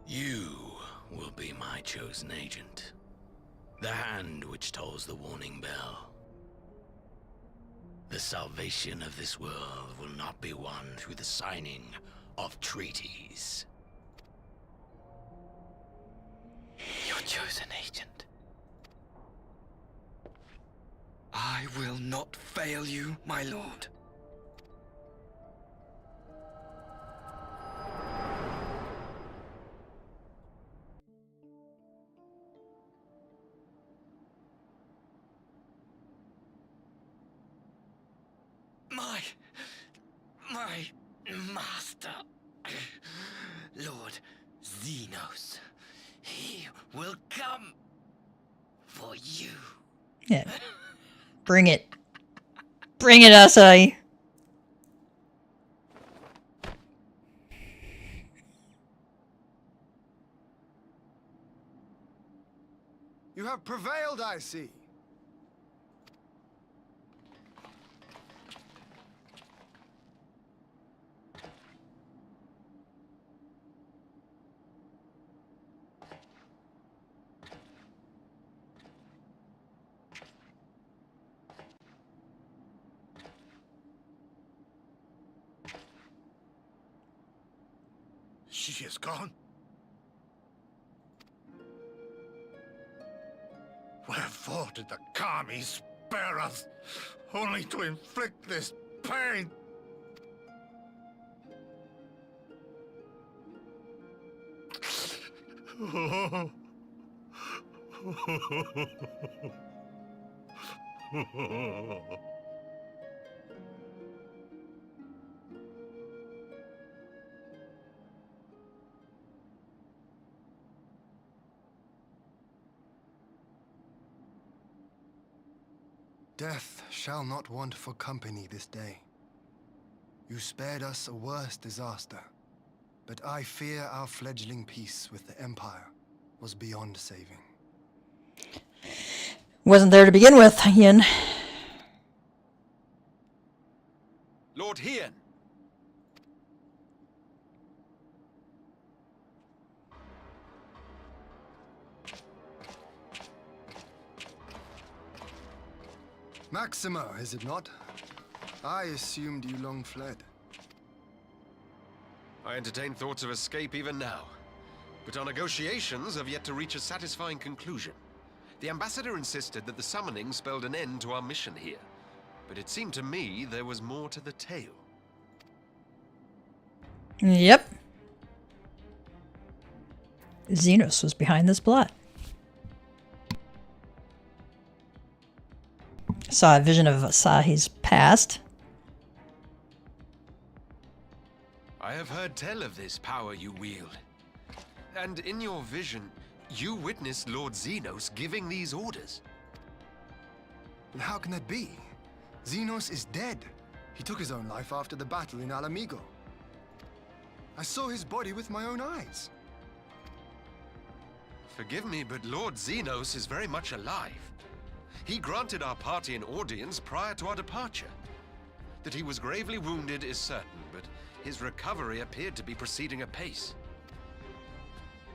You will be my chosen agent. The hand which tolls the warning bell. The salvation of this world will not be won through the signing of treaties. Your chosen agent. I will not fail you, my lord. My master, Lord Xenos, he will come for you. Yeah. Bring it. Bring it, Asai. You have prevailed, I see. She is gone. Wherefore did the Kami spare us, only to inflict this pain? Death shall not want for company this day. You spared us a worse disaster, but I fear our fledgling peace with the Empire was beyond saving. Wasn't there to begin with, Ian. Lord Hien! Maxima, is it not? I assumed you long fled. I entertain thoughts of escape even now, but our negotiations have yet to reach a satisfying conclusion. The ambassador insisted that the summoning spelled an end to our mission here, but it seemed to me there was more to the tale. Yep. Xenos was behind this plot. Saw a vision of Asahi's past. I have heard tell of this power you wield. And in your vision, you witnessed Lord Xenos giving these orders. And how can that be? Xenos is dead. He took his own life after the battle in Alamigo. I saw his body with my own eyes. Forgive me, but Lord Xenos is very much alive. He granted our party an audience prior to our departure. That he was gravely wounded is certain, but his recovery appeared to be proceeding apace.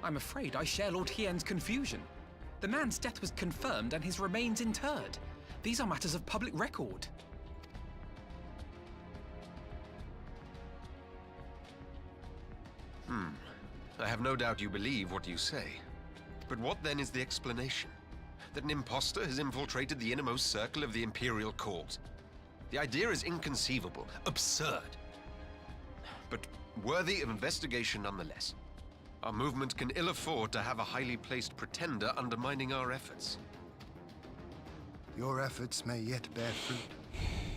I'm afraid I share Lord Hien's confusion. The man's death was confirmed and his remains interred. These are matters of public record. I have no doubt you believe what you say. But what then is the explanation? That an impostor has infiltrated the innermost circle of the Imperial Court? The idea is inconceivable, absurd. But worthy of investigation nonetheless. Our movement can ill afford to have a highly placed pretender undermining our efforts. Your efforts may yet bear fruit.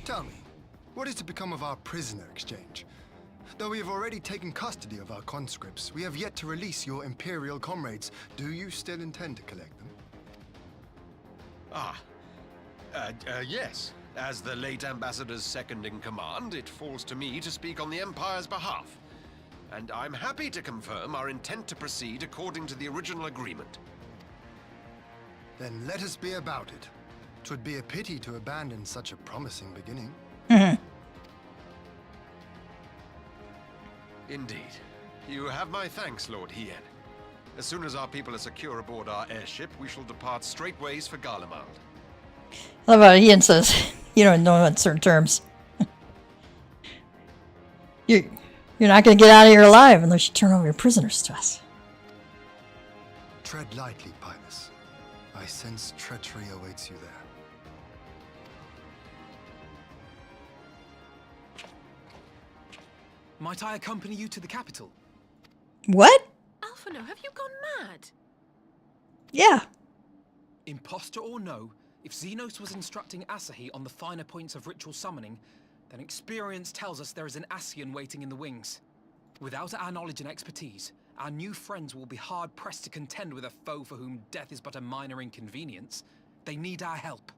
Tell me, what is to become of our prisoner exchange? Though we have already taken custody of our conscripts, we have yet to release your Imperial comrades. Do you still intend to collect them? Yes. As the late Ambassador's second-in-command, it falls to me to speak on the Empire's behalf. And I'm happy to confirm our intent to proceed according to the original agreement. Then let us be about it. 'Twould be a pity to abandon such a promising beginning. Indeed. You have my thanks, Lord Hien. As soon as our people are secure aboard our airship, we shall depart straightways for Garlemald. I love how Ian says, you don't know in certain terms. You're not going to get out of here alive unless you turn over your prisoners to us. Tread lightly, Pilus. I sense treachery awaits you there. Might I accompany you to the capital? What? Alphino, have you gone mad? Yeah. Imposter or no, if Xenos was instructing Asahi on the finer points of ritual summoning, then experience tells us there is an Ascian waiting in the wings. Without our knowledge and expertise, our new friends will be hard-pressed to contend with a foe for whom death is but a minor inconvenience. They need our help.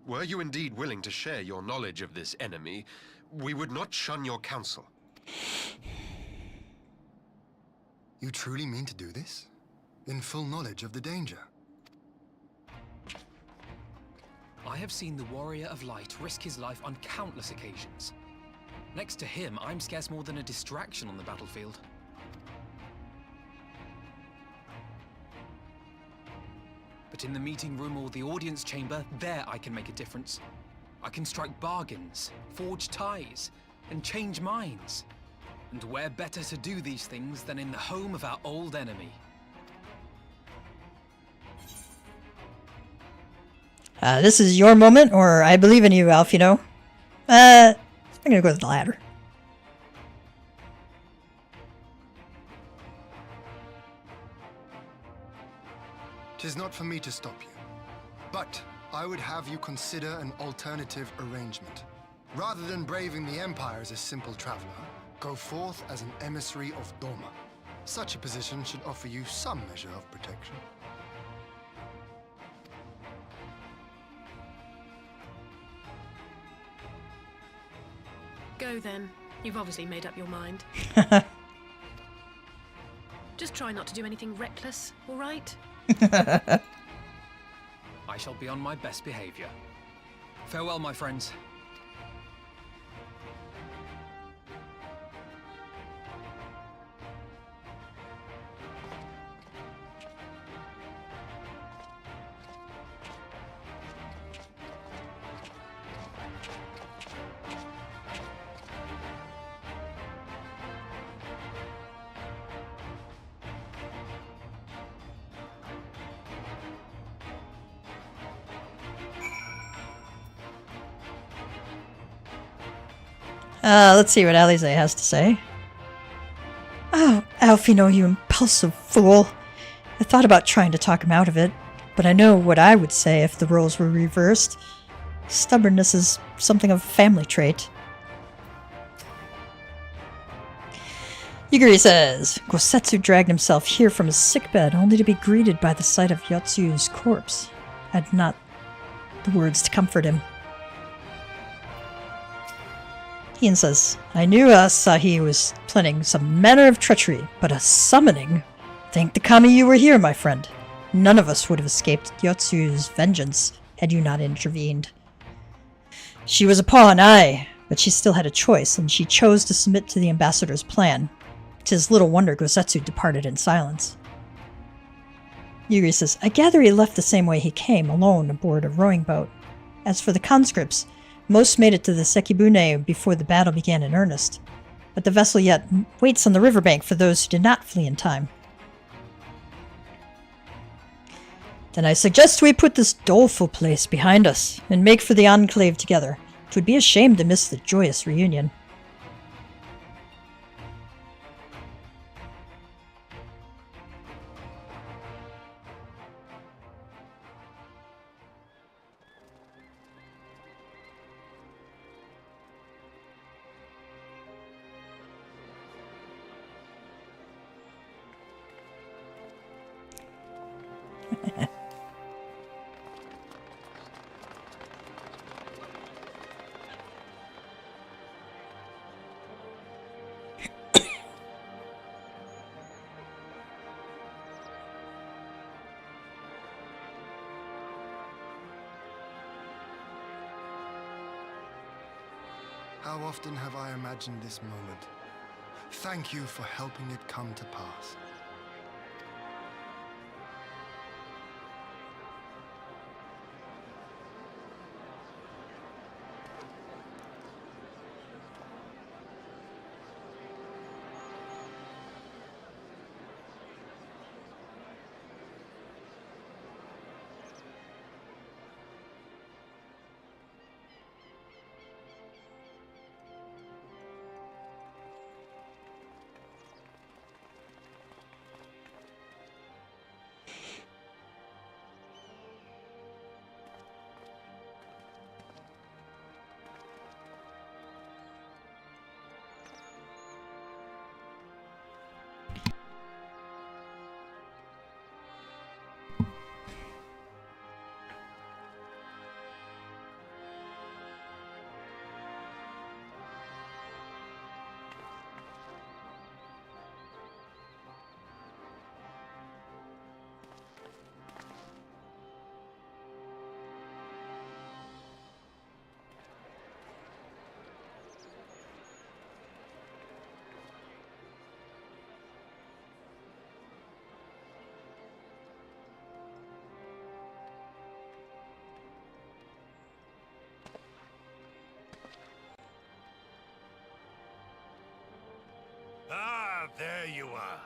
Were you indeed willing to share your knowledge of this enemy, we would not shun your counsel. You truly mean to do this? In full knowledge of the danger? I have seen the Warrior of Light risk his life on countless occasions. Next to him, I'm scarce more than a distraction on the battlefield. But in the meeting room or the audience chamber, there I can make a difference. I can strike bargains, forge ties, and change minds. And where better to do these things than in the home of our old enemy? This is your moment, or I believe in you, Alphino. I'm gonna go with the latter. 'Tis not for me to stop you, but I would have you consider an alternative arrangement. Rather than braving the Empire as a simple traveler, go forth as an emissary of Doma. Such a position should offer you some measure of protection. Go then. You've obviously made up your mind. Just try not to do anything reckless, all right? I shall be on my best behavior. Farewell, my friends. Let's see what Alize has to say. Oh, Alphino, you impulsive fool. I thought about trying to talk him out of it, but I know what I would say if the roles were reversed. Stubbornness is something of a family trait. Yugiri says, Gosetsu dragged himself here from his sickbed only to be greeted by the sight of Yatsuyu's corpse. I had not the words to comfort him. Ian says, I knew Asahi was planning some manner of treachery, but a summoning? Thank the kami you were here, my friend. None of us would have escaped Yatsuyu's vengeance had you not intervened. She was a pawn, aye, but she still had a choice, and she chose to submit to the ambassador's plan. 'Tis little wonder Gosetsu departed in silence. Yuri says, I gather he left the same way he came, alone aboard a rowing boat. As for the conscripts, most made it to the Sekibune before the battle began in earnest. But the vessel yet waits on the riverbank for those who did not flee in time. Then I suggest we put this doleful place behind us and make for the Enclave together. 'Twould be a shame to miss the joyous reunion. How often have I imagined this moment? Thank you for helping it come to pass. Ah, there you are.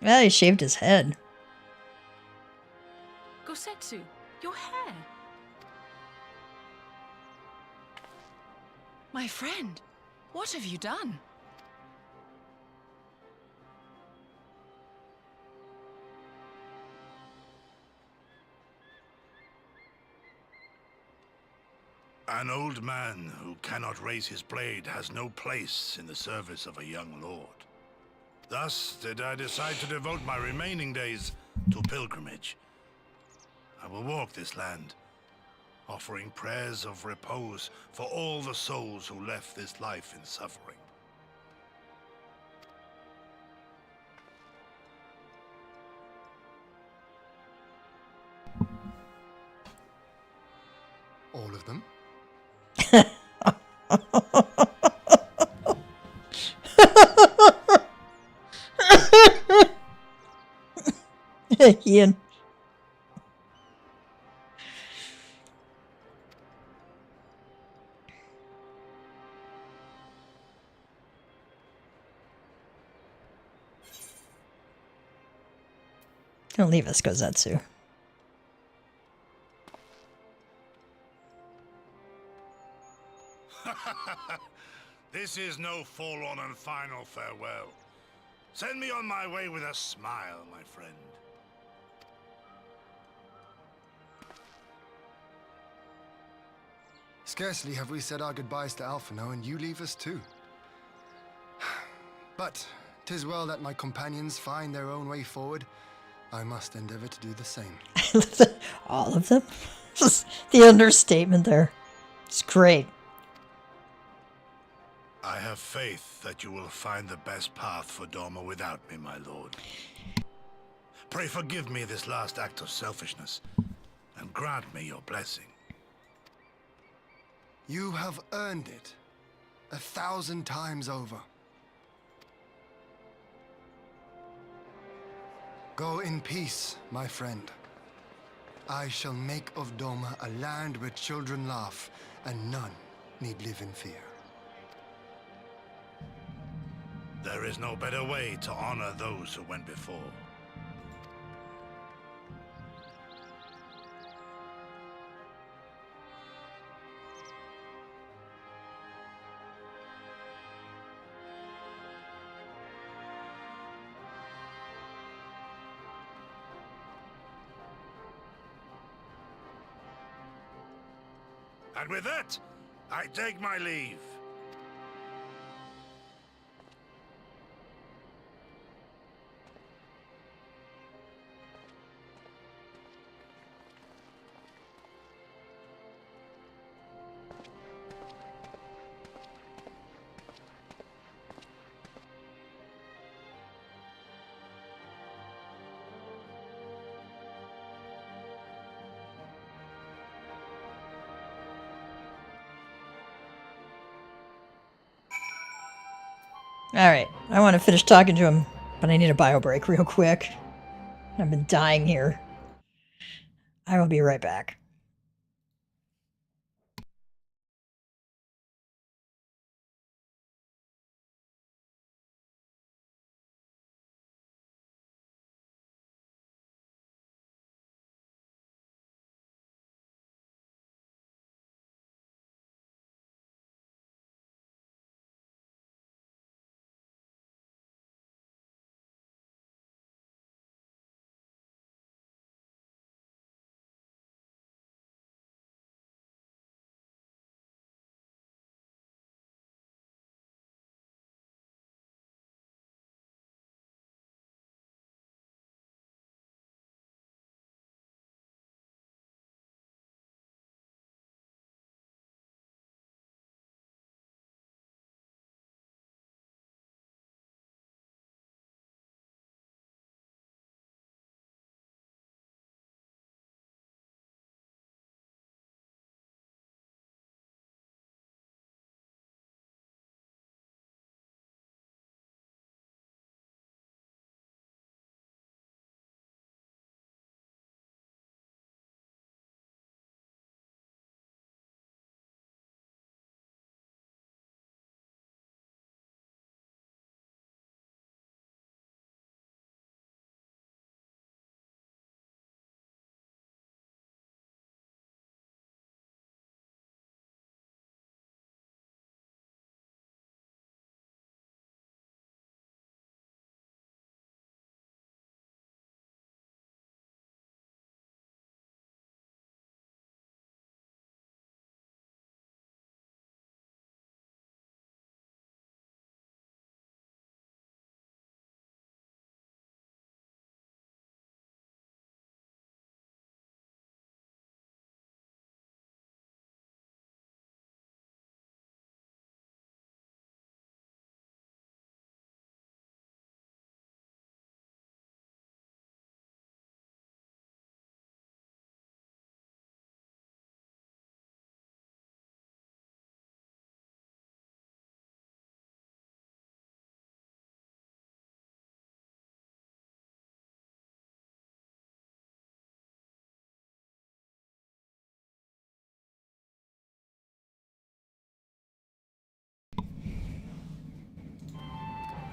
Well, he shaved his head. Gosetsu, your hair. My friend, what have you done? An old man who cannot raise his blade has no place in the service of a young lord. Thus did I decide to devote my remaining days to pilgrimage. I will walk this land, offering prayers of repose for all the souls who left this life in suffering. All of them? Ian. Don't leave us, Gosetsu. This is no forlorn and final farewell. Send me on my way with a smile, my friend. Scarcely have we said our goodbyes to Alphino, and you leave us too. But 'tis well that my companions find their own way forward. I must endeavor to do the same. All of them? The understatement there. It's great. I have faith that you will find the best path for Doma without me, my lord. Pray forgive me this last act of selfishness. and grant me your blessing. You have earned it 1,000 times over. Go in peace, my friend. I shall make of Doma a land where children laugh and none need live in fear. There is no better way to honor those who went before. And with that, I take my leave. Alright, I want to finish talking to him, but I need a bio break real quick. I've been dying here. I will be right back.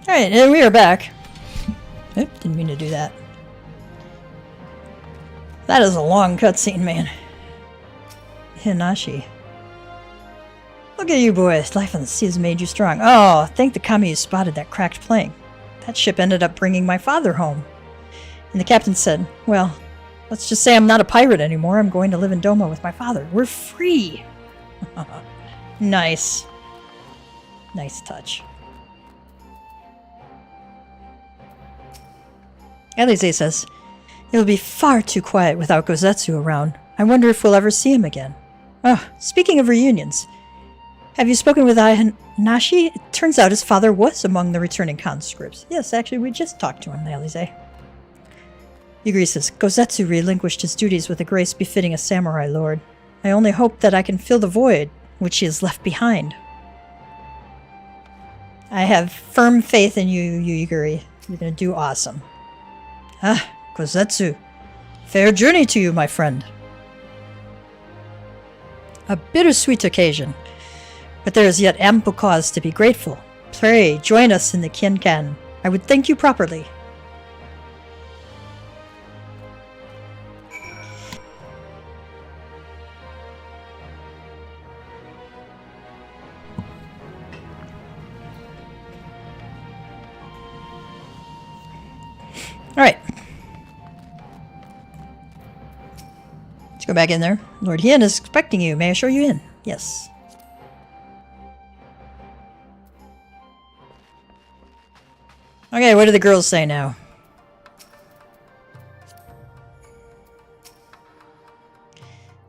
Alright, and we are back. Oop, didn't mean to do that. That is a long cutscene, man. Hinashi. Look at you boys. Life on the sea has made you strong. Oh, thank the kami you spotted that cracked plane. That ship ended up bringing my father home. And the captain said, well, let's just say I'm not a pirate anymore. I'm going to live in Doma with my father. We're free. Nice. Nice touch. Elise says, it'll be far too quiet without Gosetsu around. I wonder if we'll ever see him again. Oh, speaking of reunions, have you spoken with Nashi? It turns out his father was among the returning conscripts. Yes, actually, we just talked to him, Elise. Yugiri says, Gosetsu relinquished his duties with a grace befitting a samurai lord. I only hope that I can fill the void which he has left behind. I have firm faith in you, Yugiri. You're going to do awesome. Ah, Gosetsu. Fair journey to you, my friend. A bittersweet occasion, but there is yet ample cause to be grateful. Pray, join us in the Kienkan. I would thank you properly. Alright. Let's go back in there. Lord Hien is expecting you. May I show you in? Yes. Okay, what do the girls say now?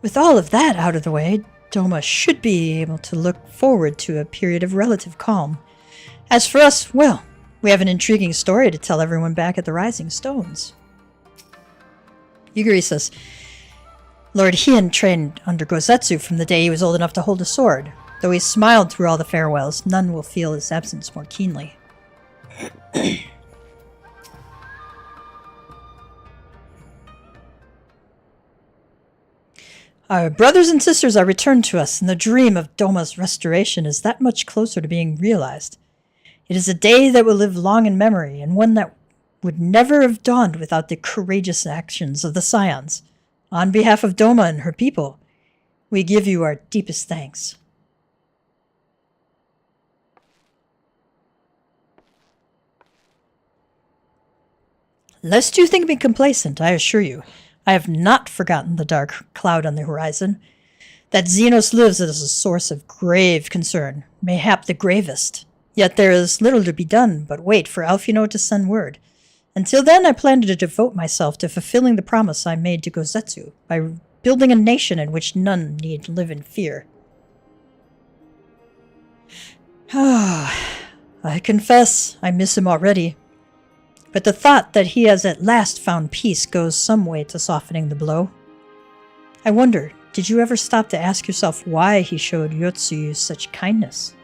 With all of that out of the way, Doma should be able to look forward to a period of relative calm. As for us, well, we have an intriguing story to tell everyone back at the Rising Stones. Yugiri says, Lord Hien trained under Gosetsu from the day he was old enough to hold a sword. Though he smiled through all the farewells, none will feel his absence more keenly. Our brothers and sisters are returned to us, and the dream of Doma's restoration is that much closer to being realized. It is a day that will live long in memory, and one that would never have dawned without the courageous actions of the Scions. On behalf of Doma and her people, we give you our deepest thanks. Lest you think me complacent, I assure you, I have not forgotten the dark cloud on the horizon. That Xenos lives is a source of grave concern, mayhap the gravest. Yet there is little to be done but wait for Alphino to send word. Until then, I plan to devote myself to fulfilling the promise I made to Gosetsu by building a nation in which none need live in fear. I confess I miss him already. But the thought that he has at last found peace goes some way to softening the blow. I wonder, did you ever stop to ask yourself why he showed Yotsuyu such kindness?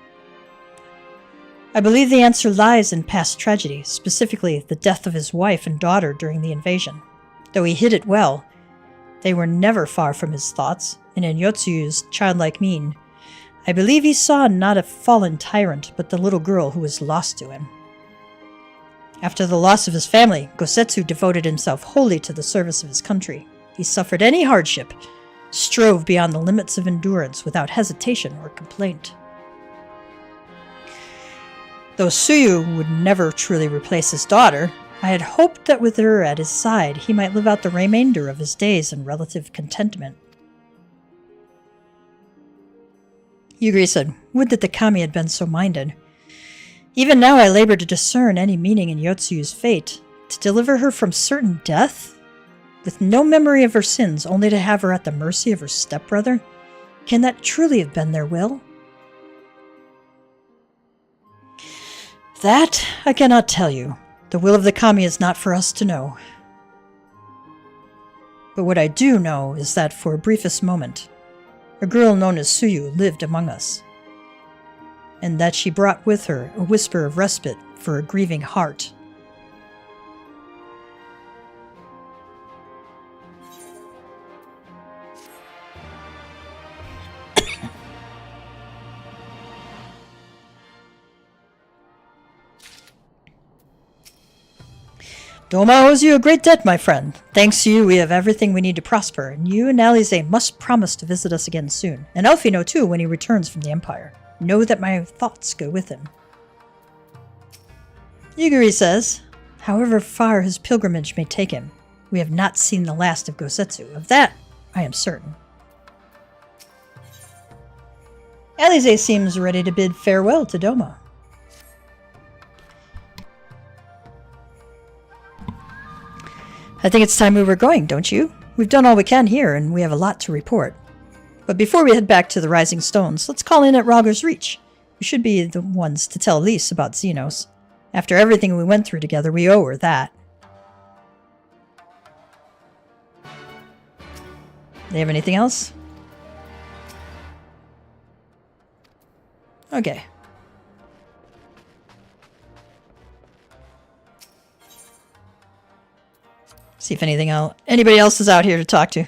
I believe the answer lies in past tragedy, specifically the death of his wife and daughter during the invasion. Though he hid it well, they were never far from his thoughts, and in Yotsuyu's childlike mien, I believe he saw not a fallen tyrant, but the little girl who was lost to him. After the loss of his family, Gosetsu devoted himself wholly to the service of his country. He suffered any hardship, strove beyond the limits of endurance without hesitation or complaint. Though Tsuyu would never truly replace his daughter, I had hoped that with her at his side, he might live out the remainder of his days in relative contentment. Yugiri said, would that the kami had been so minded. Even now I labor to discern any meaning in Yotsuyu's fate. To deliver her from certain death? With no memory of her sins, only to have her at the mercy of her stepbrother? Can that truly have been their will? That I cannot tell you. The will of the kami is not for us to know. But what I do know is that for a briefest moment, a girl known as Tsuyu lived among us, and that she brought with her a whisper of respite for a grieving heart. Doma owes you a great debt, my friend. Thanks to you, we have everything we need to prosper, and you and Alize must promise to visit us again soon. And Alphino, too, when he returns from the Empire. Know that my thoughts go with him. Yugiri says, however far his pilgrimage may take him, we have not seen the last of Gosetsu. Of that, I am certain. Alize seems ready to bid farewell to Doma. I think it's time we were going, don't you? We've done all we can here, and we have a lot to report. But before we head back to the Rising Stones, let's call in at Rogger's Reach. We should be the ones to tell Lise about Xenos. After everything we went through together, we owe her that. They have anything else? Okay. See if anybody else is out here to talk to.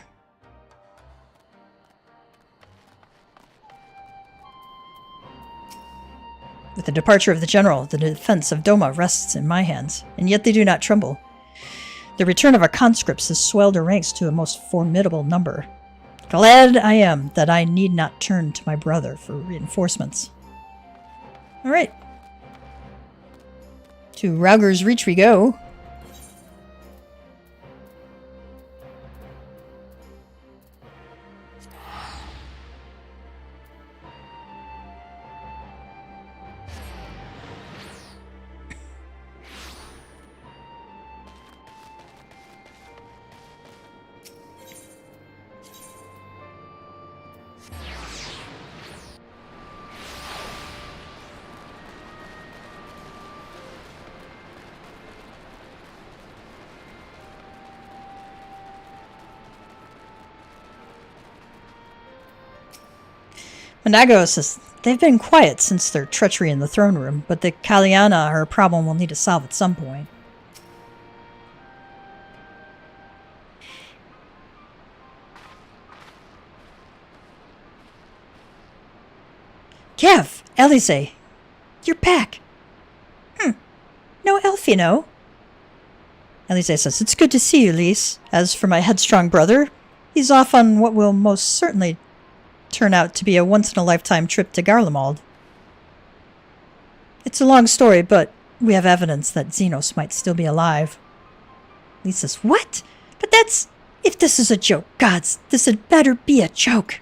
With the departure of the general, the defense of Doma rests in my hands, and yet they do not tremble. The return of our conscripts has swelled our ranks to a most formidable number. Glad I am that I need not turn to my brother for reinforcements. Alright. To Rauger's Reach we go. Manago says they've been quiet since their treachery in the throne room, but the Kalyana are a problem we'll need to solve at some point. Kev, Elise, you're back. No elf, you know. Elise says, it's good to see you, Lise. As for my headstrong brother, he's off on what will most certainly turn out to be a once-in-a-lifetime trip to Garlemald. It's a long story, but we have evidence that Xenos might still be alive. Lise says, what? But that's... If this is a joke, gods, this had better be a joke.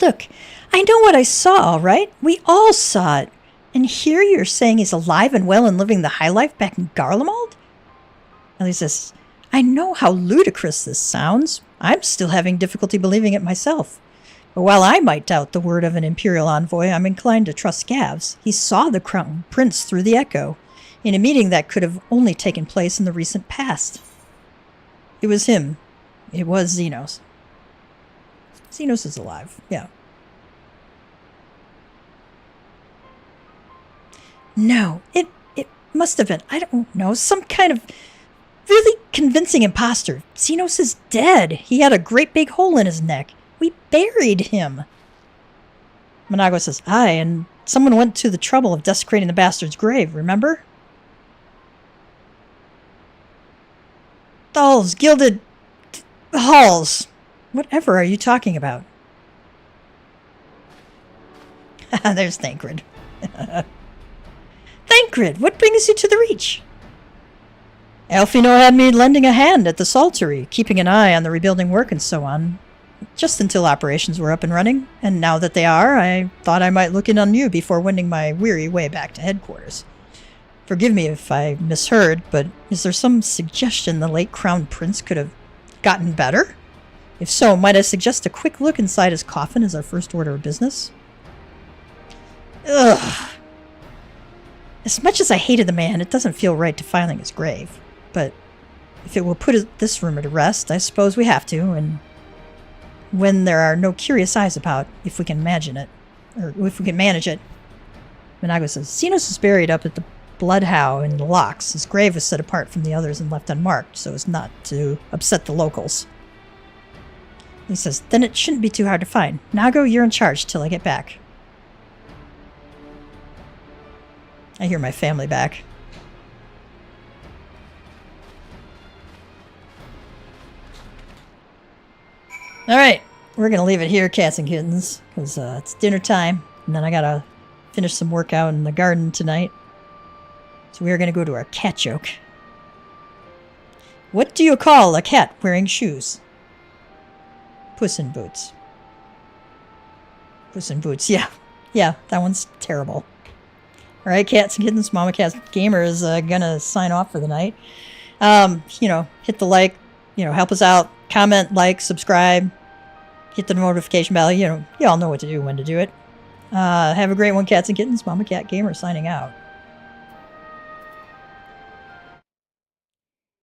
Look, I know what I saw, all right? We all saw it. And here you're saying he's alive and well and living the high life back in Garlemald? Elise says, I know how ludicrous this sounds. I'm still having difficulty believing it myself. But while I might doubt the word of an Imperial envoy, I'm inclined to trust Gav's. He saw the Crown Prince through the Echo, in a meeting that could have only taken place in the recent past. It was him. It was Xenos. Xenos is alive, yeah. No, it must have been, I don't know, some kind of really convincing imposter. Xenos is dead. He had a great big hole in his neck. We buried him. Manago says, aye, and someone went to the trouble of desecrating the bastard's grave, remember? Dolls, gilded halls. Whatever are you talking about? There's Thancred. Thancred, what brings you to the Reach? Alfino had me lending a hand at the Saltery, keeping an eye on the rebuilding work and so on, just until operations were up and running, and now that they are, I thought I might look in on you before wending my weary way back to headquarters. Forgive me if I misheard, but is there some suggestion the late Crown Prince could have gotten better? If so, might I suggest a quick look inside his coffin as our first order of business? Ugh. As much as I hated the man, it doesn't feel right defiling his grave. But if it will put this rumor to rest, I suppose we have to, and when there are no curious eyes about, if we can imagine it, or if we can manage it. Manago says, Xenos is buried up at the Bloodhow in the Locks. His grave was set apart from the others and left unmarked, so as not to upset the locals. He says, then it shouldn't be too hard to find. Nago, you're in charge till I get back. I hear my family back. Alright, we're going to leave it here, cats and kittens, because it's dinner time, and then I got to finish some work out in the garden tonight. So we are going to go to our cat joke. What do you call a cat wearing shoes? Puss in Boots. Puss in Boots, yeah. Yeah, that one's terrible. Alright, cats and kittens, MamaCatGamer is gonna sign off for the night. Hit the like, help us out. Comment, like, subscribe. hit the notification bell. You know, you all know what to do, when to do it. Have a great one, cats and kittens. MamaCatGamer signing out.